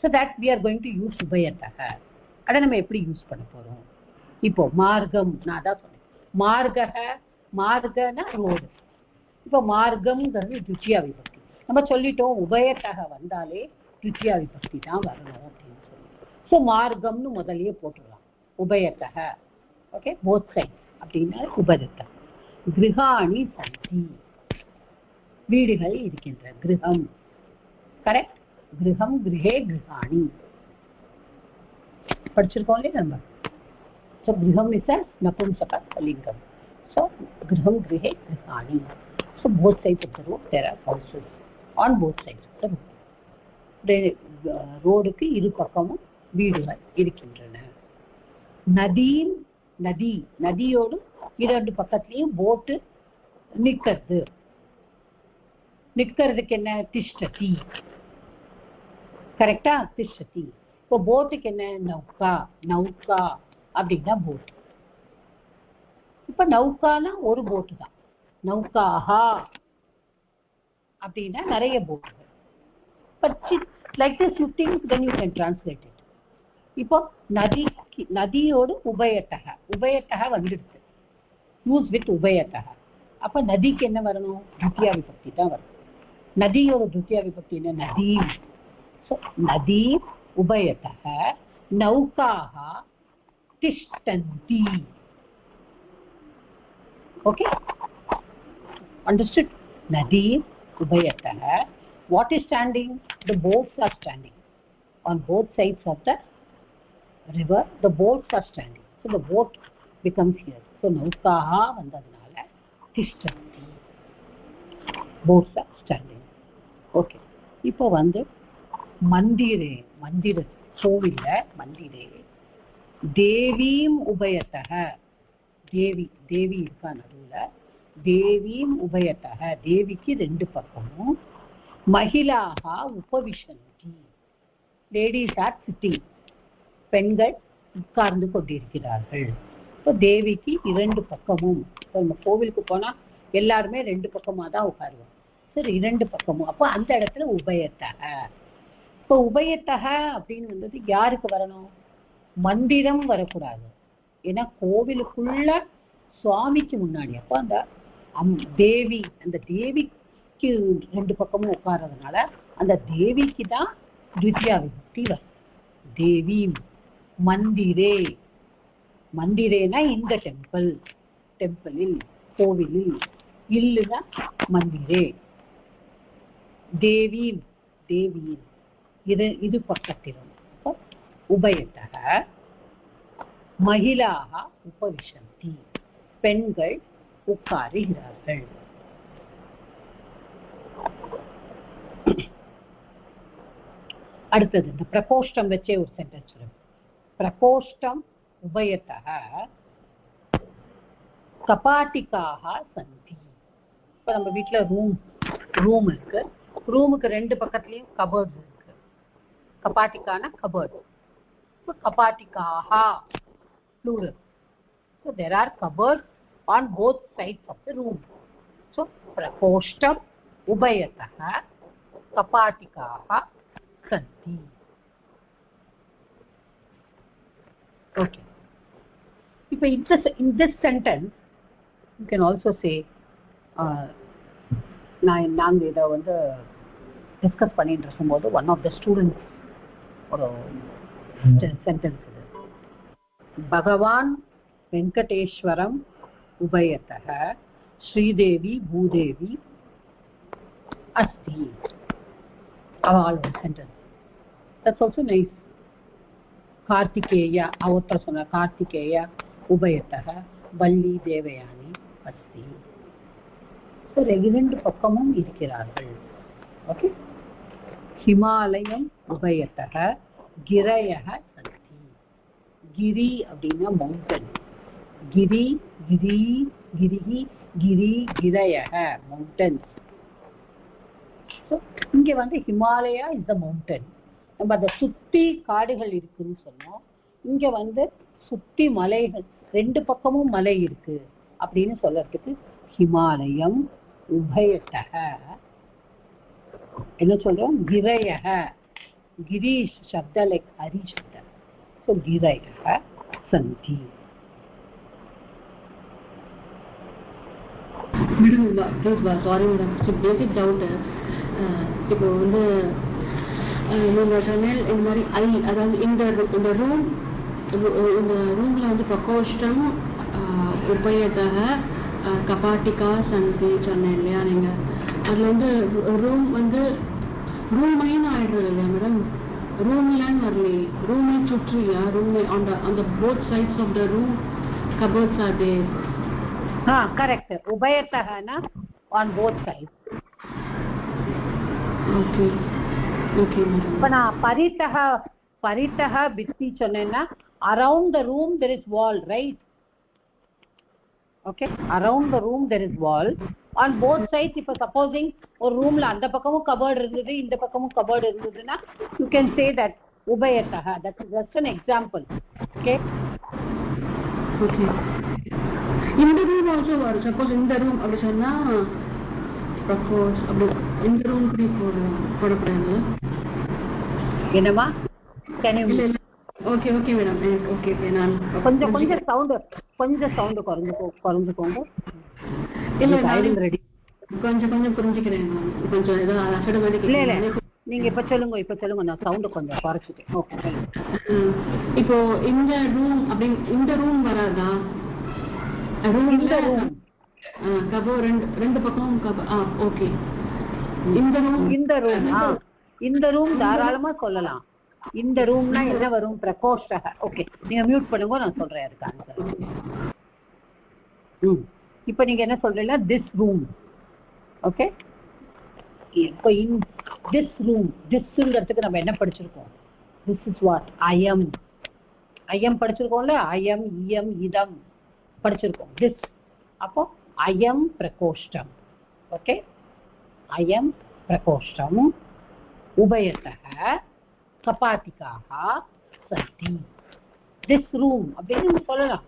so that we are going to use உபயத்தக. அதை நம்ம எப்படி யூஸ் பண்ண போறோம்? இப்போ மார்க்கம், நான் அதான் சொன்னேன், மார்கனா ரோடு. இப்போ மார்க்கம்ங்கிறது துத்தியா விபக்தி. நம்ம சொல்லிட்டோம் உபயத்தக வந்தாலே துத்தியா விபக்தி தான் வரணும் அப்படின்னு சொல்லி. ஸோ மார்க்கம்னு முதல்லயே போட்டுடலாம், உபயத்தக. ஓகே, போத் சைட் அப்படின்னா உபயத்தக. கிருஹாணி சந்தி, வீடுகள் இருக்கின்ற. கிருஹம், கரெக்ட்? கிருஹம், கிருஹே, கிருஹாணி படிச்சிருக்கோம் இல்லையா நம்ம. ஸோ கிருஹம் இஸ் அ நபும்சக லிங்கம். ஸோ கிருஹம், கிருஹே, கிருஹாணி. So both sides of the road there are houses on both sides of the road. ரோடுக்கு இரு பக்கமும் வீடுகள் இருக்கின்றன. நதியோடு இரண்டு பக்கத்துலயும் போட்டு நிக்கிறதுக்கு என்ன? திஷ்டதி. கரெக்டா? திஷ்டதி. இப்போ போட்டுக்கு என்ன? நௌகா அப்படின்னா போட். இப்ப நௌகானா ஒரு போட்டு தான். நௌகாஹா அப்படின்னா நிறைய போட்டுகள். But like this you think, then you can translate it. இப்போ நதியோடு உபயத்தக வந்துடுது, யூஸ் வித் உபயத்தக. அப்ப நதிக்கு என்ன வரணும்? துத்தியா விபக்தி தான் வரும். நதியோட துத்தியா விபக்தி என்ன? நதி. நதி உபயத்தக நௌகாஹ திஷ்டந்தி. Okay, understood? Nadi ubayataha. What is standing? The boats are standing on both sides of the river. The boats are standing, so the boat becomes here. So naukaha vandadnala tishtanti, boats are standing. Okay, ipo vandu mandire கோவில்ல மந்திரே தேவீம் உபயத்தக. தேவி இருக்கா நடுவுல. தேவீம் உபயத்தக, தேவிக்கு ரெண்டு பக்கமும். மகிழாகா உபவிஷந்தி, லேடிஸ் ஆர் சிட்டிங், பெண்கள் உட்கார்ந்து கொண்டிருக்கிறார்கள். இப்போ தேவிக்கு இரண்டு பக்கமும். இப்போ நம்ம கோவிலுக்கு போனா எல்லாருமே ரெண்டு பக்கமா தான் உட்காருவோம். சரி, இரண்டு பக்கமும். அப்போ அந்த இடத்துல உபயத்தக. இப்போ உபயத்தக அப்படின்னு வந்தது யாருக்கு வரணும்? மந்திரம் வரக்கூடாது. ஏன்னா கோவிலுக்குள்ள சுவாமிக்கு முன்னாடி. அப்போ அந்த தேவி, அந்த தேவிக்கு ரெண்டு பக்கமும் உட்கார்றதுனால அந்த தேவிக்கு தான் துத்தியா விபக்தி வரும். தேவி மந்திரே. மந்திரேனா இந்த டெம்பிளில், கோவிலில். இல்லுனா மந்திரே. தேவியின் இது பக்கத்திலும். உபயத்தக மகிழாக உபவிஷந்தி, பெண்கள் உட்காருகிறார்கள். அடுத்தது இந்த பிரகோஷ்டம் வச்சே ஒரு சென்டென்ஸ் சொல்லுங்க. பிரகோஷ்டம் உபயத்தः கபாட்டிகாः சந்தி. இப்ப நம்ம வீட்டுல ரூம் இருக்கு. ரூமுக்கு ரெண்டு பக்கத்துலயும் கபர்ட்ஸ் இருக்கு. கபாட்டிகான cupboard. கபாட்டிகாः plural. So there are cupboards on both sides of the room. So prakoshtam ubayatah kapatikaah santi. Okay. If in this sentence you can also say நாங்க இதை வந்து டிஸ்கஸ் பண்ணிட்டு இருக்கும்போது ஒன் ஆஃப் த ஸ்டூடெண்ட்ஸ் ஒரு சென்டென்ஸ் இது. பகவான் வெங்கடேஸ்வரம் உபயத்தः ஸ்ரீதேவி பூதேவி அஸ்தி. அவளோட sentence. That's also nice. Karthikeya அவத்த சொன்ன கார்த்திகேய உபயத்தः வள்ளி தேவயானி அஸ்தி. ரெண்டு பக்கமும் இருக்கிறார்கள். ஓகே. ஹிமாலயம் உபயத்தः கிரயः சந்தி. கிரி அப்படின்னா மவுண்டன். கிரி கிரி கிரிஹி கிரி கிரயः மவுண்டன்ஸ். இங்க வந்து ஹிமாலயா இஸ் த மவுண்டன். நம்ம அதை சுத்தி காடுகள் இருக்குன்னு சொன்னோம். இங்க வந்து சுத்தி மலைகள், ரெண்டு பக்கமும் மலை இருக்கு அப்படின்னு சொல்றதுக்கு ஹிமாலயம் உபயத்தः என்ன சொல்றோம், கிரயः. கிரி சப்த லைக் ஹரி சப்த. ஸோ கிரயः சந்தி. மேடம் சாரி மேடம், பேசிக் டவுட். இப்போ வந்து நீங்க சொன்னேன் இந்த மாதிரி அதாவது இந்த ரூம்ல வந்து பிரகோஷ்டம் உபயத்தः கபாட்டிகா சந்தி சொன்னேன் இல்லையா நீங்க. அதுல வந்து ரூம் வந்து ரூமைன்னு ஆயிடுறது இல்லையா மேடம்? ரூம்லன்னு வரலையே, ரூமை சுற்றியா? Room on the both sides of the room cupboards are there. Correct. உபயத்தஹனா on both sides. Okay okay madam. இப்ப நான் பரித்தஹ பித்தி சொன்னேன்னா around the room there is wall, right? Okay, around the room there is wall on both sides. If supposing ஒரு ரூம்ல அந்த பக்கமும் கபர்ட் இருந்தது இந்த பக்கமும் கபர்ட் இருந்ததுன்னா you can say that உபயத்தஹ. That's just an example. Okay. Okay. இந்த ரூம் ஆல்சோ வரும். சப்போஸ் இந்த ரூம் அப்படி சொன்னா சப்போஸ் அப்படி இந்த ரூம் கூட போடக்கூடாது. என்னமா? இல்ல ஓகே ஓகே மேடம். ஓகே நான் கொஞ்சம் சவுண்ட் குறைஞ்சுக்கோங்க. இல்ல ரெடி. கொஞ்சம் புரிஞ்சுக்கிறேன். கொஞ்சம் ஏதோ அசடமெடிக். இல்ல நீங்க இப்ப சொல்லுங்க. நான் சவுண்ட் கொஞ்சம் குறைச்சிட்டேன். ஓகே. இப்போ இந்த ரூம் அப்படி இந்த ரூம் வராதா? இந்த ரூம் கபோ ரெண்டு பக்கமும் ஓகே. இந்த ரூம் தாராளமா சொல்லலாம். இந்த ரூம்னா என்ன வரும்? பிரகோஷ்டக. ஓகே, நீங்க மியூட் பண்ணுங்க, நான் சொல்றேன் அதுக்கு ஆன்சர். இப்போ நீங்க என்ன சொல்றீங்க? This room. ஓகே. இப்போ இன் திஸ் ரூம், திஸ்ங்கிறதுக்கு நம்ம என்ன படிச்சிருக்கோம்? This is what? ஐயம் படிச்சிருக்கோம்ல. ஐயம் இயம் இதம் படிச்சிருக்கோம். திஸ். அப்போ ஐயம் பிரகோஷ்டம். ஓகே. ஐயம் பிரகோஷ்டம் உபயத்தः கபாட்டிகாः சந்தி. திஸ் ரூம் அப்படின்னு சொல்லலாம்.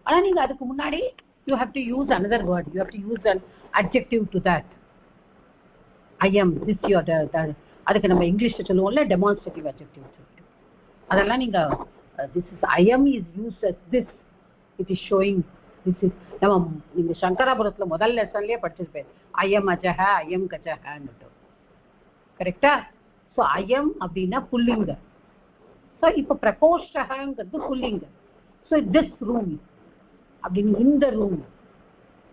ஆனா நீங்க அதுக்கு முன்னாடி you have to use another word. You have to use an adjective to that. I am this your அதுக்கு நம்ம இங்கிலீஷ்ல சொல்லுவோம்ல demonstrative adjective. அதெல்லாம் நீங்க this is I am is used as this. It is showing this is நம்ம நீங்க சங்கராபுரத்துல முதல் லெசன்லயே படிச்சிருப்பேன். I am அஜஹ, I am கஜஹன்னு. கரெக்டா? ஸோ ஐயம் அப்படின்னா புல்லிங்க. ஸோ இப்போ பிரகோஷ்டகங்கிறது புல்லிங்க. ஸோ திஸ் ரூம் அப்படின்னு, இந்த ரூம்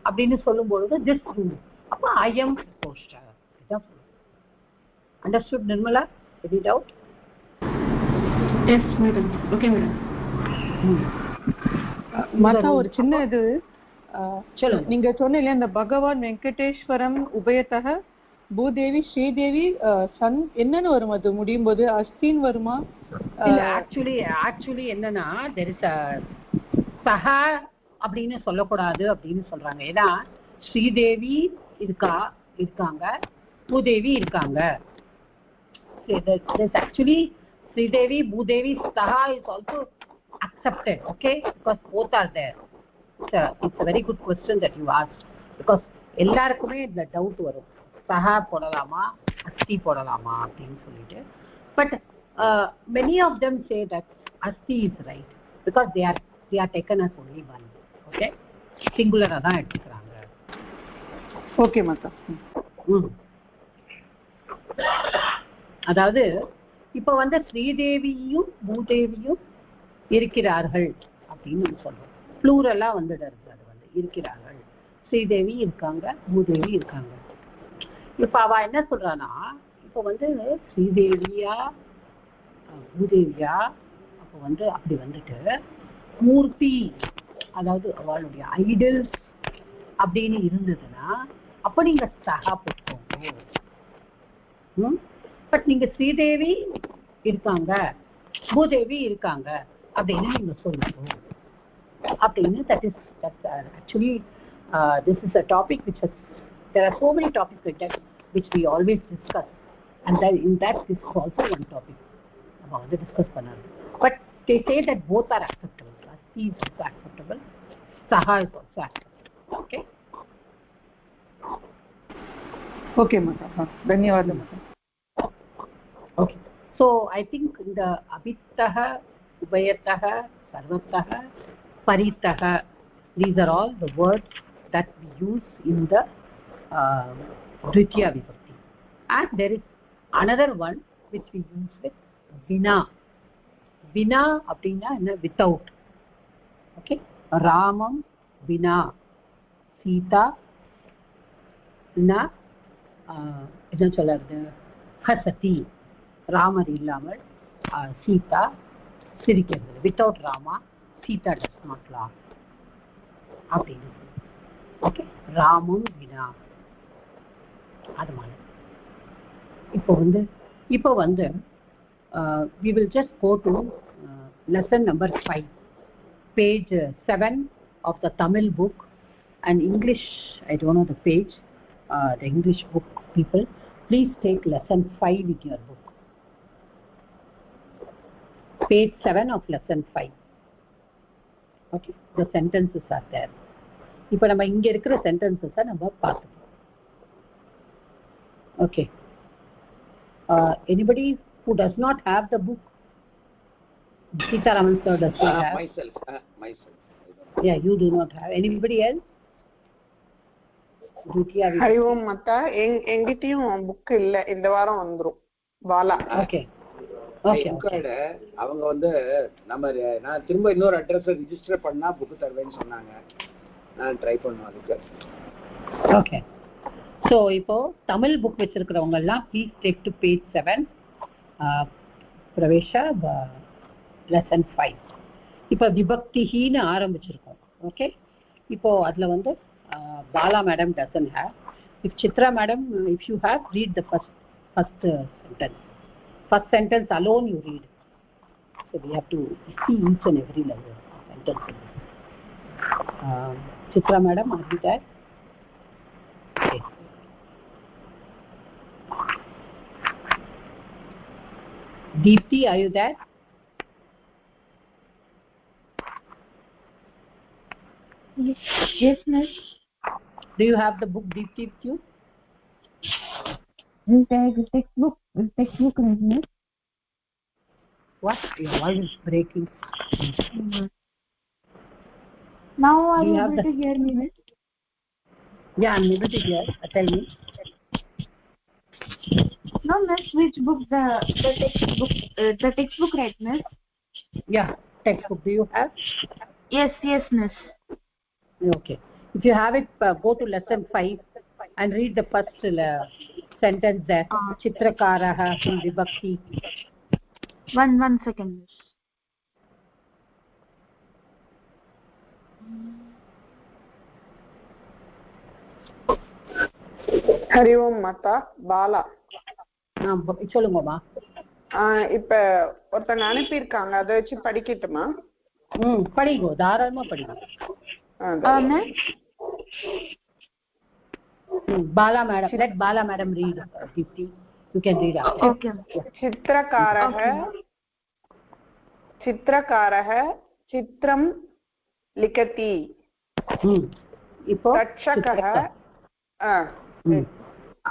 அப்படின்னு சொல்லும்பொழுது திஸ் ரூம். அப்போ ஐயம் பிரகோஷ்டக. Understood Nirmala? Any doubt? Yes madam. Okay madam. மாதா ஒரு சின்ன இது நீங்க சொன்னீங்க இந்த பகவான் வெங்கடேஸ்வரம் உபயத்தக பூதேவி ஸ்ரீதேவி என்னன்னு வரும் அது முடியும் போது அஸ்தின் வருமா? இல்ல ஆக்சுவலி என்னன்னா there is a சஹா அப்படின்னு சொல்லக்கூடாது அப்படின்னு சொல்றாங்க. ஏன்னா ஸ்ரீதேவி இருக்காங்க, பூதேவி இருக்காங்க. Actually Sridevi, Bhudevi, Saha is also accepted, okay, because both are there. It's a very good question that you asked, because எல்லாருக்குமே இந்த டவுட் வரும், சஹா போடலாமா அஸ்தி போடலாமா அப்படின்னு சொல்லிட்டு. But many of them say that asti is right because they are taken as only one, okay, singular தான் எடுத்துக்கிறாங்க. ஓகே மாதா. அதாவது இப்ப வந்து ஸ்ரீதேவியும் பூதேவியும் இருக்கிறார்கள் அப்படின்னு சொல்றோம். ப்ளூரலா வந்துடுறது, அது வந்து இருக்கிறார்கள், ஸ்ரீதேவி இருக்காங்க, பூதேவி இருக்காங்க. இப்ப அவ என்ன சொல்றானா, இப்ப வந்து ஸ்ரீதேவியா பூதேவியா அப்ப வந்து அப்படி வந்துட்டு மூர்த்தி, அதாவது அவளுடைய ஐடல் அப்படின்னு இருந்ததுன்னா அப்ப நீங்க சஹா போட்டுக்கோங்க. பட் நீங்க ஸ்ரீதேவி இருக்காங்க, பூதேவி இருக்காங்க அப்படின்னு நீங்க சொல்லணும் அப்படின்னு. that's actually this is a topic which there are so many topics like that which we always discuss, and that in that this is also one topic about the discuss பண்ணது. But they say that both are acceptable. Asti is also acceptable, Saha is also acceptable. Okay. Okay mata, धन्यवाद mata. Okay, so I think the abhittaha, ubayataha, sarvataha, paritaha, these are all the words that we use in the dvitiya vibhakti. And there is another one which we use with vina. Vina appadina enna, without. Okay, ramam vina sita na enna solradhu hasati, Ramar இல்லாமல் சீதா சிரிக்கிறது. Without Rama Sita does not laugh அப்படின்னு. ஓகே, ராமம் வினா அது மாதிரி. இப்போ வந்து we will just go to lesson number 5, page 7 of the Tamil book, and English, I don't know the page, the English book people, please take lesson 5 in your book. Page 7 of lesson 5. Okay, the sentences are there. இப்போ நம்ம இங்க இருக்கிற sentences நம்ம பார்த்துப்போம். Okay, anybody who does not have the book? Sitaraman sir does not have. Myself. Yeah, you do not have. Anybody else? Hari Om மத்தா, எங்கிட்டயும் புக் இல்ல, இந்த வாரம் வந்துரும். வாலா. Okay. அவங்க வந்து நான் திரும்ப இன்னொரு அட்ரஸ் ரிஜிஸ்டர் பண்ணா புக் தருவேன்னு சொன்னாங்க. நான் ட்ரை பண்ணுவேன் அதுக்கு. ஓகே, ஸோ இப்போ தமிழ் புக் வச்சிருக்கிறவங்க எல்லாம் please take to page 7, Pravesha lesson 5. இப்போ விபக்தின்னு ஆரம்பிச்சிருக்கோம். ஓகே, இப்போ அதில் வந்து Bala madam doesn't have. If Chitra madam, if you have, read the first sentence. First sentence alone you read. So we have to see each and every level of sentence. Chitra madam, are you there? Okay. Deepti, are you there? Yes, miss. Do you have the book Deepti with you? The textbook, right, miss? What? Your voice is breaking. Now are you able to hear me, miss? Yeah, I'm able to hear. Tell me. No, miss. Which book? The textbook. The textbook, right, miss? Yeah, textbook. Do you have? Yes, miss. Okay. If you have it, go to lesson 5 and read the first sentence there. Chitrakaraha vibhakti. One second, miss. Hari Om மாதா. பாலா. சொல்லுங்கம்மா. இப்ப ஒருத்தங்க அனுப்பியிருக்காங்க, அதை வச்சு படிக்கட்டுமா? படிங்க, தாராளமா படிங்க. Bala madam, let Bala madam read. You can read out. Okay. चित्रकारः चित्रं लिखति. இப்போ தட்சகः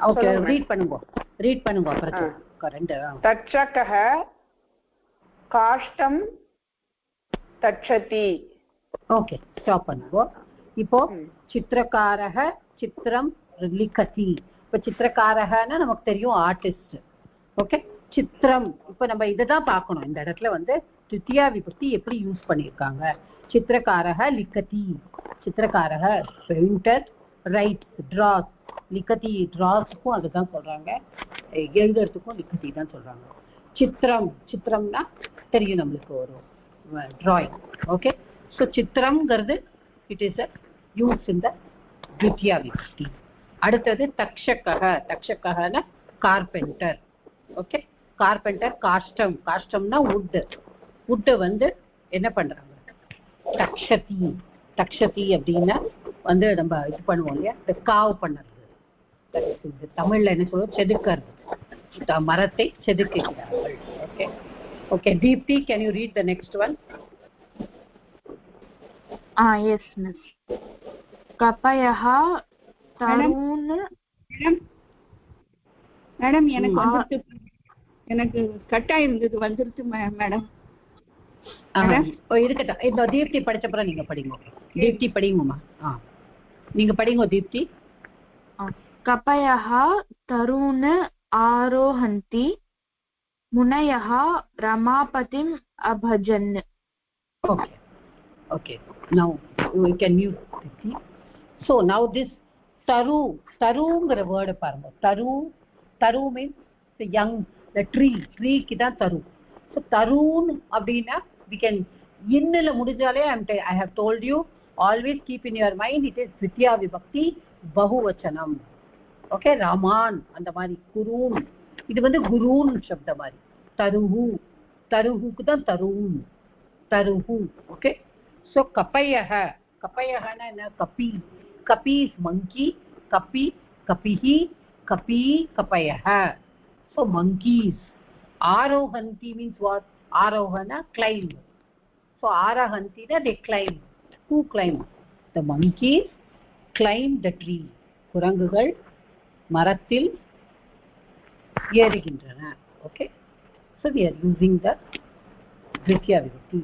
ஓகே ரீட் பண்ணுங்க அப்புறம் கரெக்ட். தட்சகः காஷ்டம் தட்சதி. ஓகே ஸ்டாப் பண்ணுங்க. இப்போ சித்திரகாரக சித்திரம் லிखति. இப்போ சித்திரகாரகன்னா நமக்கு தெரியும் ஆர்டிஸ்ட். ஓகே, சித்திரம் இப்போ நம்ம இதை தான் பார்க்கணும். இந்த இடத்துல வந்து தித்தியா விபக்தி எப்படி யூஸ் பண்ணியிருக்காங்க. சித்திரகாரக லிखति, சித்திரகாரக பெயிண்டர், ரைட்ஸ் டிராஸ், லிखति டிராஸ்க்கும் அதுதான் சொல்றாங்க, எழுதுறதுக்கும் லிखति தான் சொல்றாங்க. சித்திரம், சித்திரம்னா தெரியும் நம்மளுக்கு ஒரு drawing. ஓகே, ஸோ சித்திரம்ங்கிறது it is a use in the தித்தியா விபக்தி. அடுத்தது தக்ஷகः, தக்ஷகன்னா கார்பெண்டர். Okay, carpenter. காஷ்டம், காஷ்டம்னா வுட்டு வந்து என்ன பண்றாங்க, தக்ஷதி. தக்ஷதி அப்படின்னா வந்து நம்ம இது பண்ணுவோம் இல்லையா, இந்த காவு பண்ணுறது. தமிழ்ல என்ன சொல்லுவோம், செதுக்கிறது, மரத்தை செதுக்குகிறார்கள். Okay okay. Deepti, can you read the next one? Yes miss. கபயஹ தருண். மேடம் எனக்கு கட் ஆயிருந்தது, வந்துருச்சு மேடம். இருக்கட்டும், இந்த தீப்தி படிச்சப்பறம் நீங்க படிங்க. தீப்தி படிங்கம்மா. நீங்க படிங்க தீப்தி. கபயஹ தருண் ஆரோஹந்தி முனயஹ ரமாபதிம் அபஜன். Okay. Okay. Now we can mute Dipti. So now this taru, taruங்கிற வேர்டு பாருங்க. taru means the young, the tree க்கு தான் taru. So tarun அப்படின்னா we can இன்னல முடிஞ்சாலே I have told you, always keep in your mind it is Dvitiya Vibhakti Bahuvachanam. Okay, Raman அந்த மாதிரி, குருன் இது வந்து குருன் சப்த மாதிரி. தருஹுக்கு தான் தருன், தருஹு. ஓகே, ஸோ கப்பையக, கப்பையகனா என்ன, கப்பி. கப்பி இஸ் மங்கி, கப்பி கப்பிஹி, கப்பி கப்பையக. So monkeys. ஆரோஹந்தி மீன்ஸ் வாட், ஆரோஹனா கிளைம். ஸோ ஆரோஹந்தினா they climb. Who climb? The monkeys climb the tree. குரங்குகள் மரத்தில் ஏறுகின்றன. Okay, so we are using the Dvitiya Vibhakti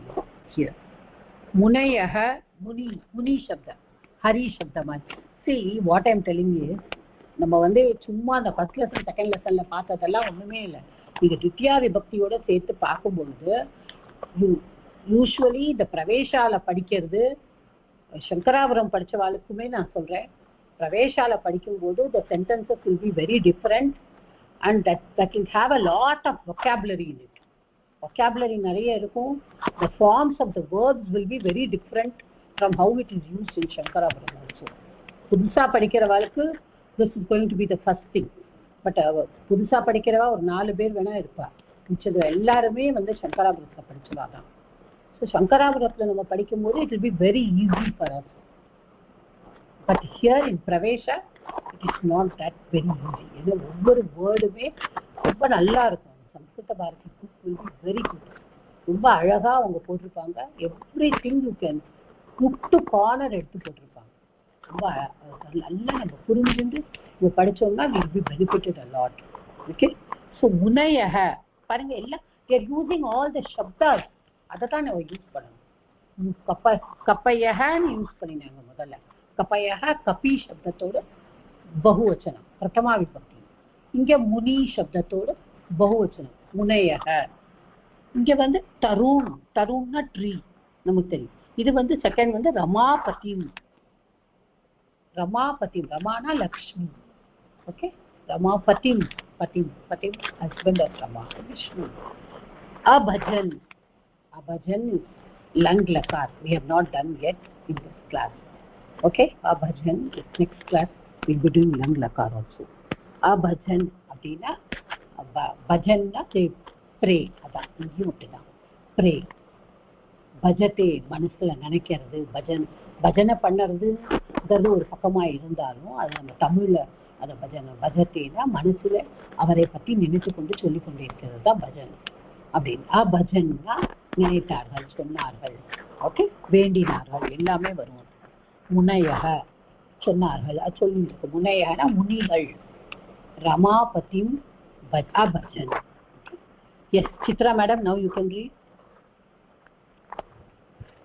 here. முனையக, முனி சப்தம், ஹரி சப்தமா. See what I am telling you is, நம்ம வந்து சும்மா அந்த ஃபர்ஸ்ட் லெசன் செகண்ட் லெசன்ல பார்த்ததெல்லாம் ஒண்ணுமே இல்லை. நீங்க தித்தியா விபக்தியோட சேர்த்து பார்க்கும்பொழுது யூஸ்வலி இந்த பிரவேசால படிக்கிறது, சங்கராபுரம் படிச்சவாளுக்குமே நான் சொல்றேன், பிரவேசால படிக்கும்போது the sentences will be very different and that will have a lot of vocabulary in it. vocabulary நிறைய இருக்கும். the forms of the words will be very different from how it is used in Shankarabharam also. புதுசா படிக்கிறவாளுக்கு this is going to be the first thing. But புதுசா படிக்கிறவா ஒரு 4 பேர் வேணா இருப்பா, மிச்சது எல்லாருமே வந்து சங்கராபுரத்தில் படிச்சவா தான். ஸோ சங்கராபுரத்தில் நம்ம படிக்கும்போது it will be very easy for us. But here in Pravesha it is not that very easy. ஏன்னா ஒவ்வொரு வேர்டுமே ரொம்ப நல்லா இருக்கும். Samskrita Bharati book will be very good. ரொம்ப அழகா அவங்க போட்டிருப்பாங்க. everything you can hook to corner எடுத்து போட்டிருப்பாங்க. ரொம்ப நல்லா நம்ம புரிஞ்சுட்டு நம்ம படிச்சோம்னா we will be benefited a lot. Okay, so முனையக பாருங்க, எல்லாம் they are using all the shabdas. அதை தான் நம்ம யூஸ் பண்ணணும். கப்பையகன்னு யூஸ் பண்ணினாங்க முதல்ல. கப்பையக கபி சப்தத்தோட பகுவச்சனம் பிரதமா விபக்தி. இங்க முனி சப்தத்தோட பகுவச்சனம் முனையக. இங்க வந்து தருண், தருண்னா ட்ரீ நமக்கு தெரியும். இது வந்து செகண்ட் வந்து ரமாபதிம். ரமாபதிம், ரமானா லக்ஷ்மி. ஓகே, ரமாபதிம், பதிம், பதிம் ஹஸ்பண்ட் ஆஃப் ரமா, விஷ்ணு. அபஜன், abhajan is lang lakar. We have not done yet in this class. Okay, abhajan, next class we'll be doing lang lakar also. அபஜன் அப்படின்னா பஜன்னா ப்ரே, அதான் இங்கேயும் மட்டும்தான் ப்ரே. பஜத்தே மனசுல நினைக்கிறது, பஜனை பண்ணுறதுங்கிறது ஒரு பக்கமா இருந்தாலும் அது நம்ம தமிழ்ல அதை பஜத்தேனா மனசுல அவரை பற்றி நினைத்து கொண்டு சொல்லி கொண்டு இருக்கிறது தான் பஜன் அப்படின்னு. பஜன்னா நினைத்தார்கள், சொன்னார்கள், ஓகே, வேண்டினார்கள், எல்லாமே வரும். முனையக சொன்னார்கள், அது சொல்லிட்டு முனையகனா முனிகள். ரமாபதிம் பஜன். Yes Chitra madam, now you can read.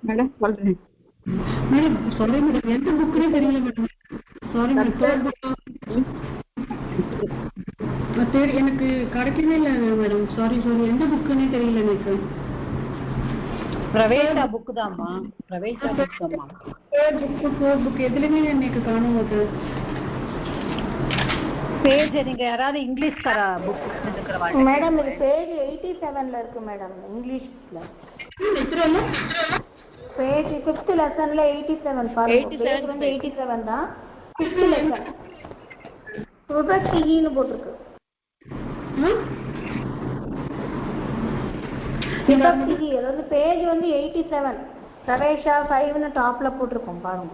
Madam சொல்றேன். மேடம் சாரி மேடம், எந்த புக்குனே தெரியல மேடம். சாரி மேடம், எனக்கு கிடைக்கவே இல்லை மேடம். சாரி எந்த புக்குன்னே தெரியல எனக்கு. பிரவேசா புக்கு தான்மா, பிரவேசா புக் தான்மா. புக் எதுலையுமே எனக்கு காணும். போது பேஜ் நீங்க யாராவது இங்கிலீஷ் தர புக் இருக்கிறவாங்க மேடம். இது பேஜ் 87ல இருக்கு மேடம், இங்கிலீஷ்ல. பேஜ் 5th லெசன்ல 87 பாருங்க. பேஜ் வந்து 87 தான். 5th லெசன் விபக்தின்னு போட்டுருக்கு. விபக்தி, அதாவது பேஜ் வந்து 87, பிரவேஷா 5ன்னு டாப்ல போட்டிருக்கோம் பாருங்க.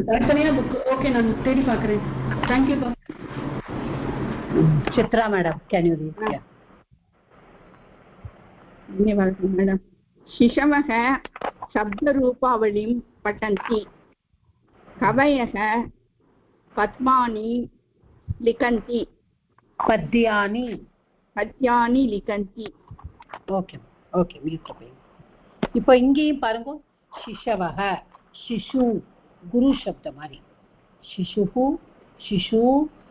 தனித்தனியா புக். ஓகே, நான் தேடி பார்க்குறேன். தேங்க்யூ பா. Chitra madam, can you read? Madam, शिशवः शब्दरूपावलिं पठन्ति, कवयः पद्मानि लिखन्ति, पद्यानि लिखन्ति. ஓகே ஓகே, இப்போ இங்கேயும் பாருங்க. शिशवः, शिशु, गुरु शब्द மாதிரி. शिशुः, शिशु,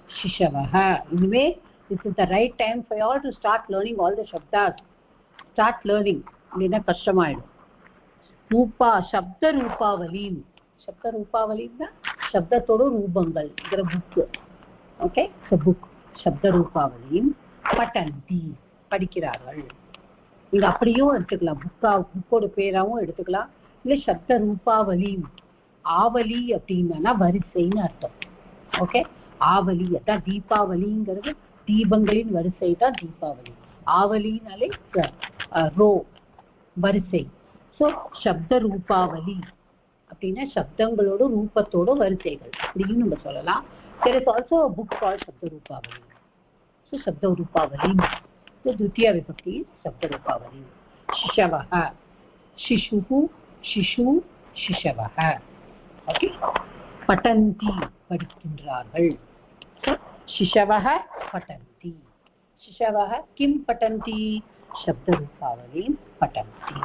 शिशवः. Anyway, this is the right time for you all to start learning all the shabdas. Start learning. இல்லைன்னா கஷ்டமாயிடும். ரூபா, சப்த ரூபாவலி. சப்த ரூபாவலின்னா சப்தத்தோட ரூபங்கள்ங்கிற புக்கு. ஓகே, புக் சப்த ரூபாவலியும் பட்டந்தி படிக்கிறார்கள். நீங்க அப்படியும் எடுத்துக்கலாம், புக்கோட பேராவும் எடுத்துக்கலாம். இல்லை சப்த ரூபாவலி. ஆவலி அப்படின்னா வரிசைன்னு அர்த்தம். ஓகே, ஆவலி அதான் தீபாவளிங்கிறது, தீபங்களின் வரிசை தான் தீபாவளி. ஆவலினாலே ரோ, வரிசை. ஸோ சப்த ரூபாவலி அப்படின்னா சப்தங்களோட ரூபத்தோட வரிசைகள் அப்படின்னு நம்ம சொல்லலாம். There is also a book called சப்த ரூபாவலி. ஸோ சப்த ரூபாவலி द्वितीय विभक्ति शब्द रूपावली. शिशवः, शिशुः, शिशु, शिशवः. ओके, पठन्ति படிக்கின்றார்கள். शिशवः पठन्ति. शिशवः किं पठन्ति? शब्द रूपावलीं पठन्ति.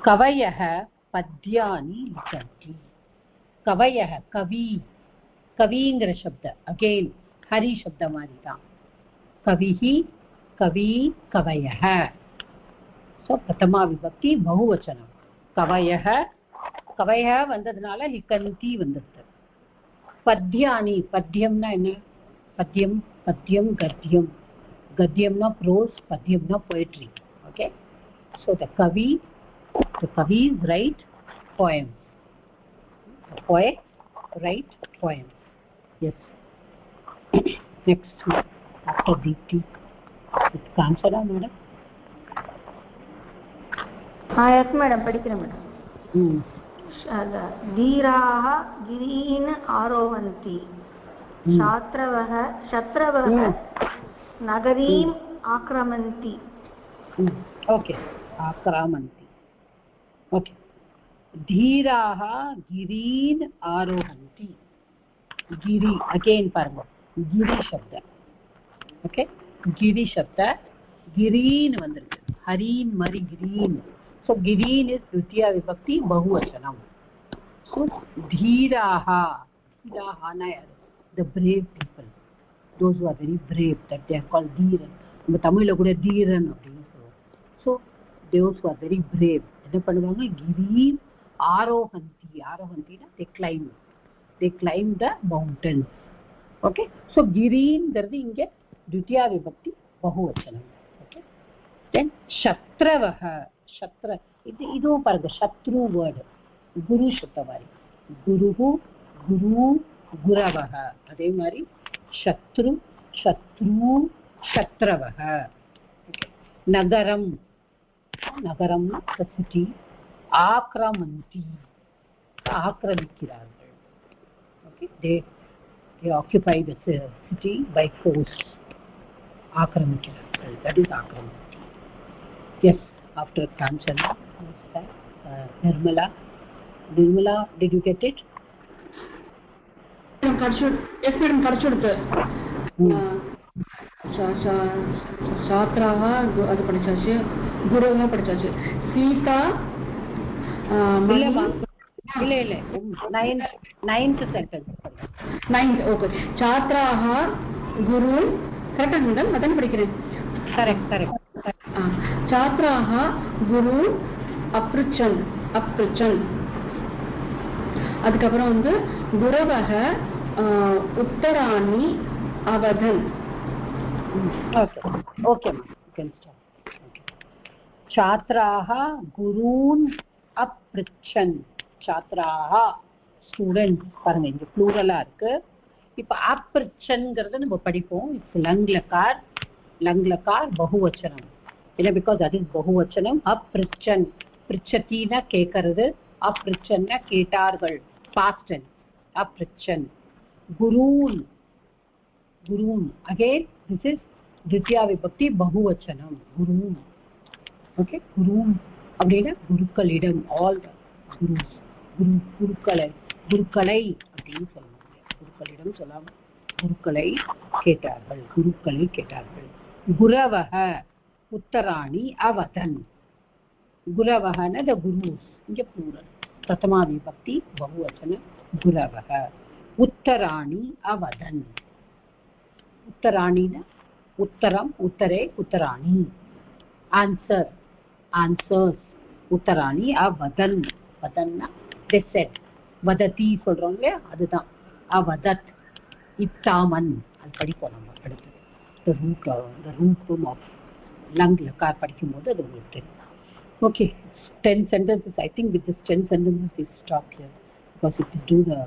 कवयः पद्यानि लिखन्ति. कवयः कवि, कविங்கிற शब्द अगेन हरि शब्द மாதிரி தான். कविः, कवि, कवयः. सो प्रथमा विभक्ति बहुवचनम. कवयः, कवयः வந்ததனால लिखन्ति வந்தது. पद्यानि, पद्यம்னா என்ன? पद्यम, पद्यम, गद्यम. गद्यमना prose, पद्यमना poetry. Okay, so the kavis write poems. The poets write poems. Yes. Next, after Deepti, it's Kanchana madam. Yes madam, படிக்கிறேன் madam. धीराः गिरीन् आरोहन्ति, छात्रवः शत्रवः नगरीम् आक्रमन्ति. ओके, आक्रामन्ति. ओके, धीराः गिरीन् आरोहन्ति. गिरि अगेन पाருங்க, गिरि शब्द. ओके, गिरि शब्द गिरीन् வந்திருக்கு. हरीन् मरि गिरीन्. So गिरीन् is द्वितीय विभक्ति बहुवचनम. So धीराः, धीराः ना the brave people, those who are very brave, that they are called Dhiran. நம்ம தமிழ்ல கூட தீரன் அப்படின்னு சொல்லுவோம். So those who are very brave என்ன பண்ணுவாங்க? गिरीन् आरोहन्ति. आरोहन्तिனா they climb the mountains. Okay, so गिरीன்ங்கிறது இங்க द्वितीय विभक्ति बहुवचनम. Okay, then शत्रवः, शत्र இதுவும் பாருங்க, शत्रु वर्ड, गुरु शब्द மாதிரி. गुरुः, गुरु, குரவஹ. அதே மாதிரி சத்ரு சத்ரு சத்ரவஹ. நகரம் நகரம்னா the city. ஆக்ரமந்தி ஆக்கிரமிக்கிறார்கள். Okay, they occupy the city by force. ஆக்கிரமிக்கிறார்கள், that is ஆக்ரமந்தி. Yes, after Kanchana, Nirmala, did you get it? Yes madam, கடிச்சுடுத்து. சாத்ராவா அது படிச்சாச்சு, குருவா படிச்சாச்சு. சீதா இல்ல ninth sentence. Ninth, okay. சாத்ராஹ குரு, கரெக்டா மேடம்? அதான் படிக்கிறேன். Correct. சாத்ராஹ குரு அப்ருச்சன். அதுக்கப்புறம் வந்து குரவக உத்தராணி அவதன். Okay, you can start. Okay. Chatraha gurun apprichan. Chatraha students பாருங்க, இங்க ப்ளூரலா இருக்கு. இப்ப அப்ரிச்சன்ங்கிறத நம்ம படிப்போம். இட்ஸ் லங்லகார் பகுவச்சனம். ஏன்னா பிகாஸ் அது இஸ் பகுவச்சனம். அப்ரிச்சன், பிரிச்சத்தினா கேட்கறது, அப்ரிச்சன்னா கேட்டார்கள், பாஸ்ட் டென்ஸ். அப்ரிச்சன். குரூன் again this is द्वितीया विभक्ति बहुवचनम. குரூன். ஓகே, குரூன் அப்படின்னா குருக்களிடம். ஆல் குருக்களை அப்படின்னு சொல்லணும். குருக்களிடம் சொல்லாம குருக்களை கேட்டார்கள். குரவஹ உத்தராணி அவதன். குரவஹன த குருஸ், இங்க ப்ளூரல். பிரதமா விபக்தி பகுவச்சன குரவஹ. உத்தராணி அவதன். உத்தராணினா உத்தரம், உத்தரே, உத்தராணி. ஆன்சர்ஸ். உத்தராணி அவதன். வதன்னா they said. வததி சொல்றோம் இல்லையா, அதுதான் அவதத். இத்தாமன், அது படிப்போம் நம்ம அடுத்தது. the root form of lung lakar படிக்கும்போது அது உங்களுக்கு தெரியும். Okay, 10 sentences. I think with this 10 sentences we stop here, because if you do the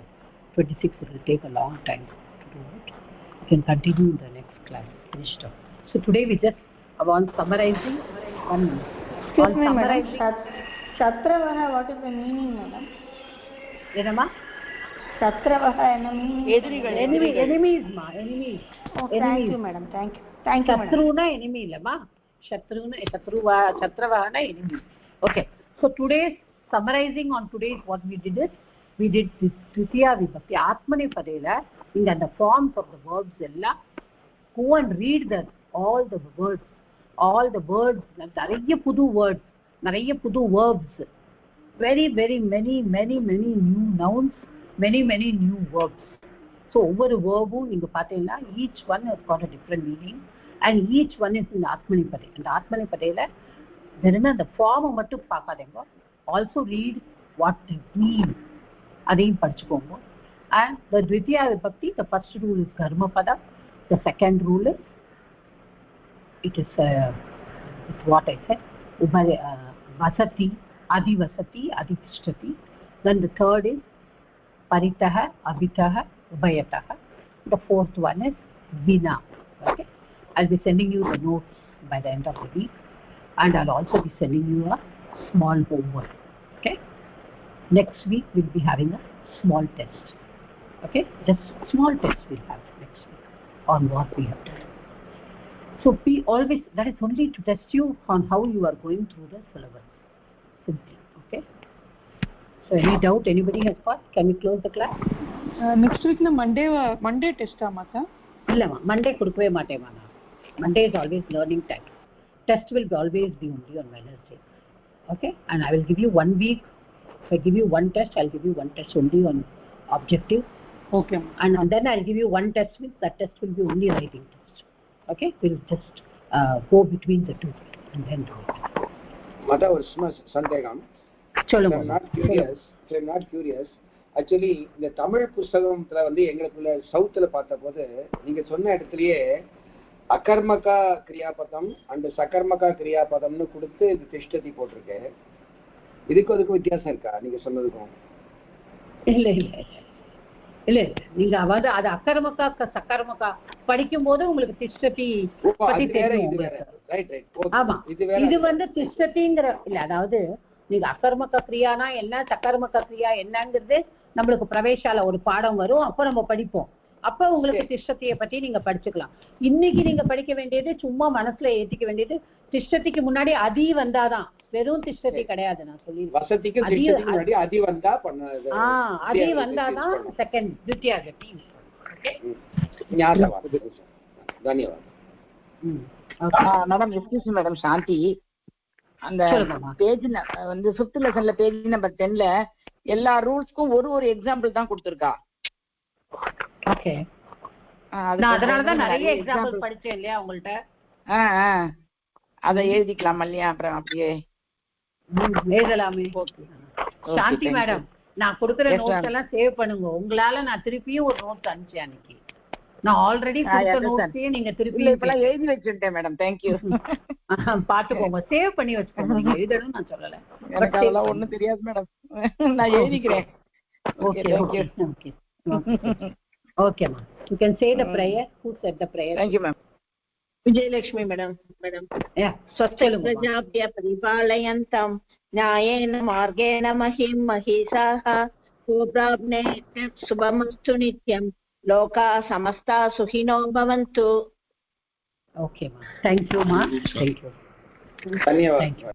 26 it will take a long time to do it. You can continue in the next class. Finished up. So today we just on summarizing one. Excuse me madam, Shatravaha, what is the meaning madam? Enama? Shatravaha enna meaning? Enemies ma, enemies. Oh, thank you madam, thank you. Shatruna enemy illama. Shatravaha na enemy. Okay, so today's summarizing on today's what we did is we did this Tritiya Vibhakti Atmane Padela in the forms of the verbs ella. Go and read all the words, நிறைய புது words, நிறைய புது verbs, very many new nouns, many new verbs. So ஒவ்வொரு verbும் நீங்க பார்த்தீங்கன்னா each one has got a different meaning and each one is in Atmane Pade. இந்த Atmane Padela வெறும் அந்த ஃபார்மை மட்டும் பார்க்காதீங்க, also read what they mean, அதையும் படிச்சுக்கோங்க. And the Dvitiya Vibhakti, the first rule is Karma Pada, the second rule is it's what I said, Vasati, Adivasati, Aditishthati. Then the third is Paritaha, Abhitaha, Ubhayataha. The fourth one is Vina. Okay, I'll be sending you the notes by the end of the week, and I'll also be sending you a small homework. Okay, next week we'll be having a small test. Okay, just small test we'll have next week on what we have done. So be always, that is only to test you on how you are going through the syllabus, simply. Okay, so any doubt anybody has got? Can we close the class? Next week na Monday test mata illa ma Monday kudukave maate mana. Monday is always learning time. Test will always be only on Wednesday. Okay, and I will give you 1 week. If I give you one test, I'll give you one test only on objective. Okay, and then I'll give you one test, with that test will be only writing test. Okay, we'll just go between the two and then do it. Mata, ஒரு சும்மா சந்தேகம். I'm not curious. Actually இந்த தமிழ் புத்தகத்துல வந்து எங்களுக்குள்ள சவுத்துல பார்த்தபோது நீங்க சொன்ன இடத்துலயே அகர்மகா கிரியாபதம் அண்ட் சகர்மகா கிரியாபதம்னு கொடுத்து இது திஷ்டதி போட்டிருக்கேன். இதுக்கு அதுக்கு வித்தியாசம் இருக்கா நீங்க சொன்னதுக்கும்? இல்ல இல்ல நீங்க அதாவது அது அக்கர்மக்கா சக்கரமக்கா படிக்கும் போது உங்களுக்கு திஷ்டதி பத்தி தெரியும் உங்களுக்கு. ஆமா, இது வந்து திஷ்டதிங்கிற இல்ல, அதாவது நீங்க அக்கர்மக்க கிரியானா என்ன சக்கரமக்க கிரியா என்னங்கிறது நம்மளுக்கு பிரவேசால ஒரு பாடம் வரும், அப்ப நம்ம படிப்போம். அப்ப உங்களுக்கு திஷ்டத்தியை பத்தி நீங்க படிச்சுக்கலாம். இன்னைக்கு நீங்க படிக்க வேண்டியது சும்மா மனசுல ஏத்திக்க வேண்டியது திஷ்டத்திக்கு முன்னாடி அதி வந்தாதான், வெறும் திஷ்டதி கிடையாது. நான் சொல்லி அதி வந்தாதான் செகண்ட் தித்யா கதி. மேடம் எக்ஸ்கியூஸ் மேடம் சாந்தி, அந்த பேஜ் வந்து 5th லெசன்ல பேஜ் நம்பர் 10ல எல்லா ரூல்ஸ்க்கும் ஒரு எக்ஸாம்பிள் தான் கொடுத்திருக்கா. ஓகே, நான் அதனாலதான் நிறைய எக்ஸாம்பிள் படிச்சேன் இல்லையா உங்கள்ட்ட. அத எழுதிக்கலாம் இல்லையா? அப்புறம் அப்படியே எழுதலாமே. சாந்தி மேடம், நான் கொடுக்குற நோட்ஸ் எல்லாம் சேவ் பண்ணுங்க. உங்களால நான் திருப்பியும் ஒரு நோட்ஸ் அனுப்பிச்சேன் அன்னைக்கு. நான் ஆல்ரெடி கொடுத்த நோட்ஸையே நீங்க திருப்பி இப்பெல்லாம் எழுதி வச்சுட்டேன் மேடம். Thank you. பாத்துக்கோங்க, சேவ் பண்ணி வச்சுக்கோங்க. நீங்க எழுதணும் நான் சொல்லல, எனக்கு அதெல்லாம் ஒண்ணும் தெரியாது மேடம். நான் எழுதிக்கிறேன். Okay okay okay okay ma'am. You can say the prayer. Who said the prayer? Thank you ma'am. Vijayalakshmi madam. Yeah, swastham prajapya paripalayantam nyayena margena mahim mahisaha subrabne subhamastu nityam loka samasta sukhino bhavantu. Okay ma'am. Thank you ma'am. Thank you. Dhanyawad.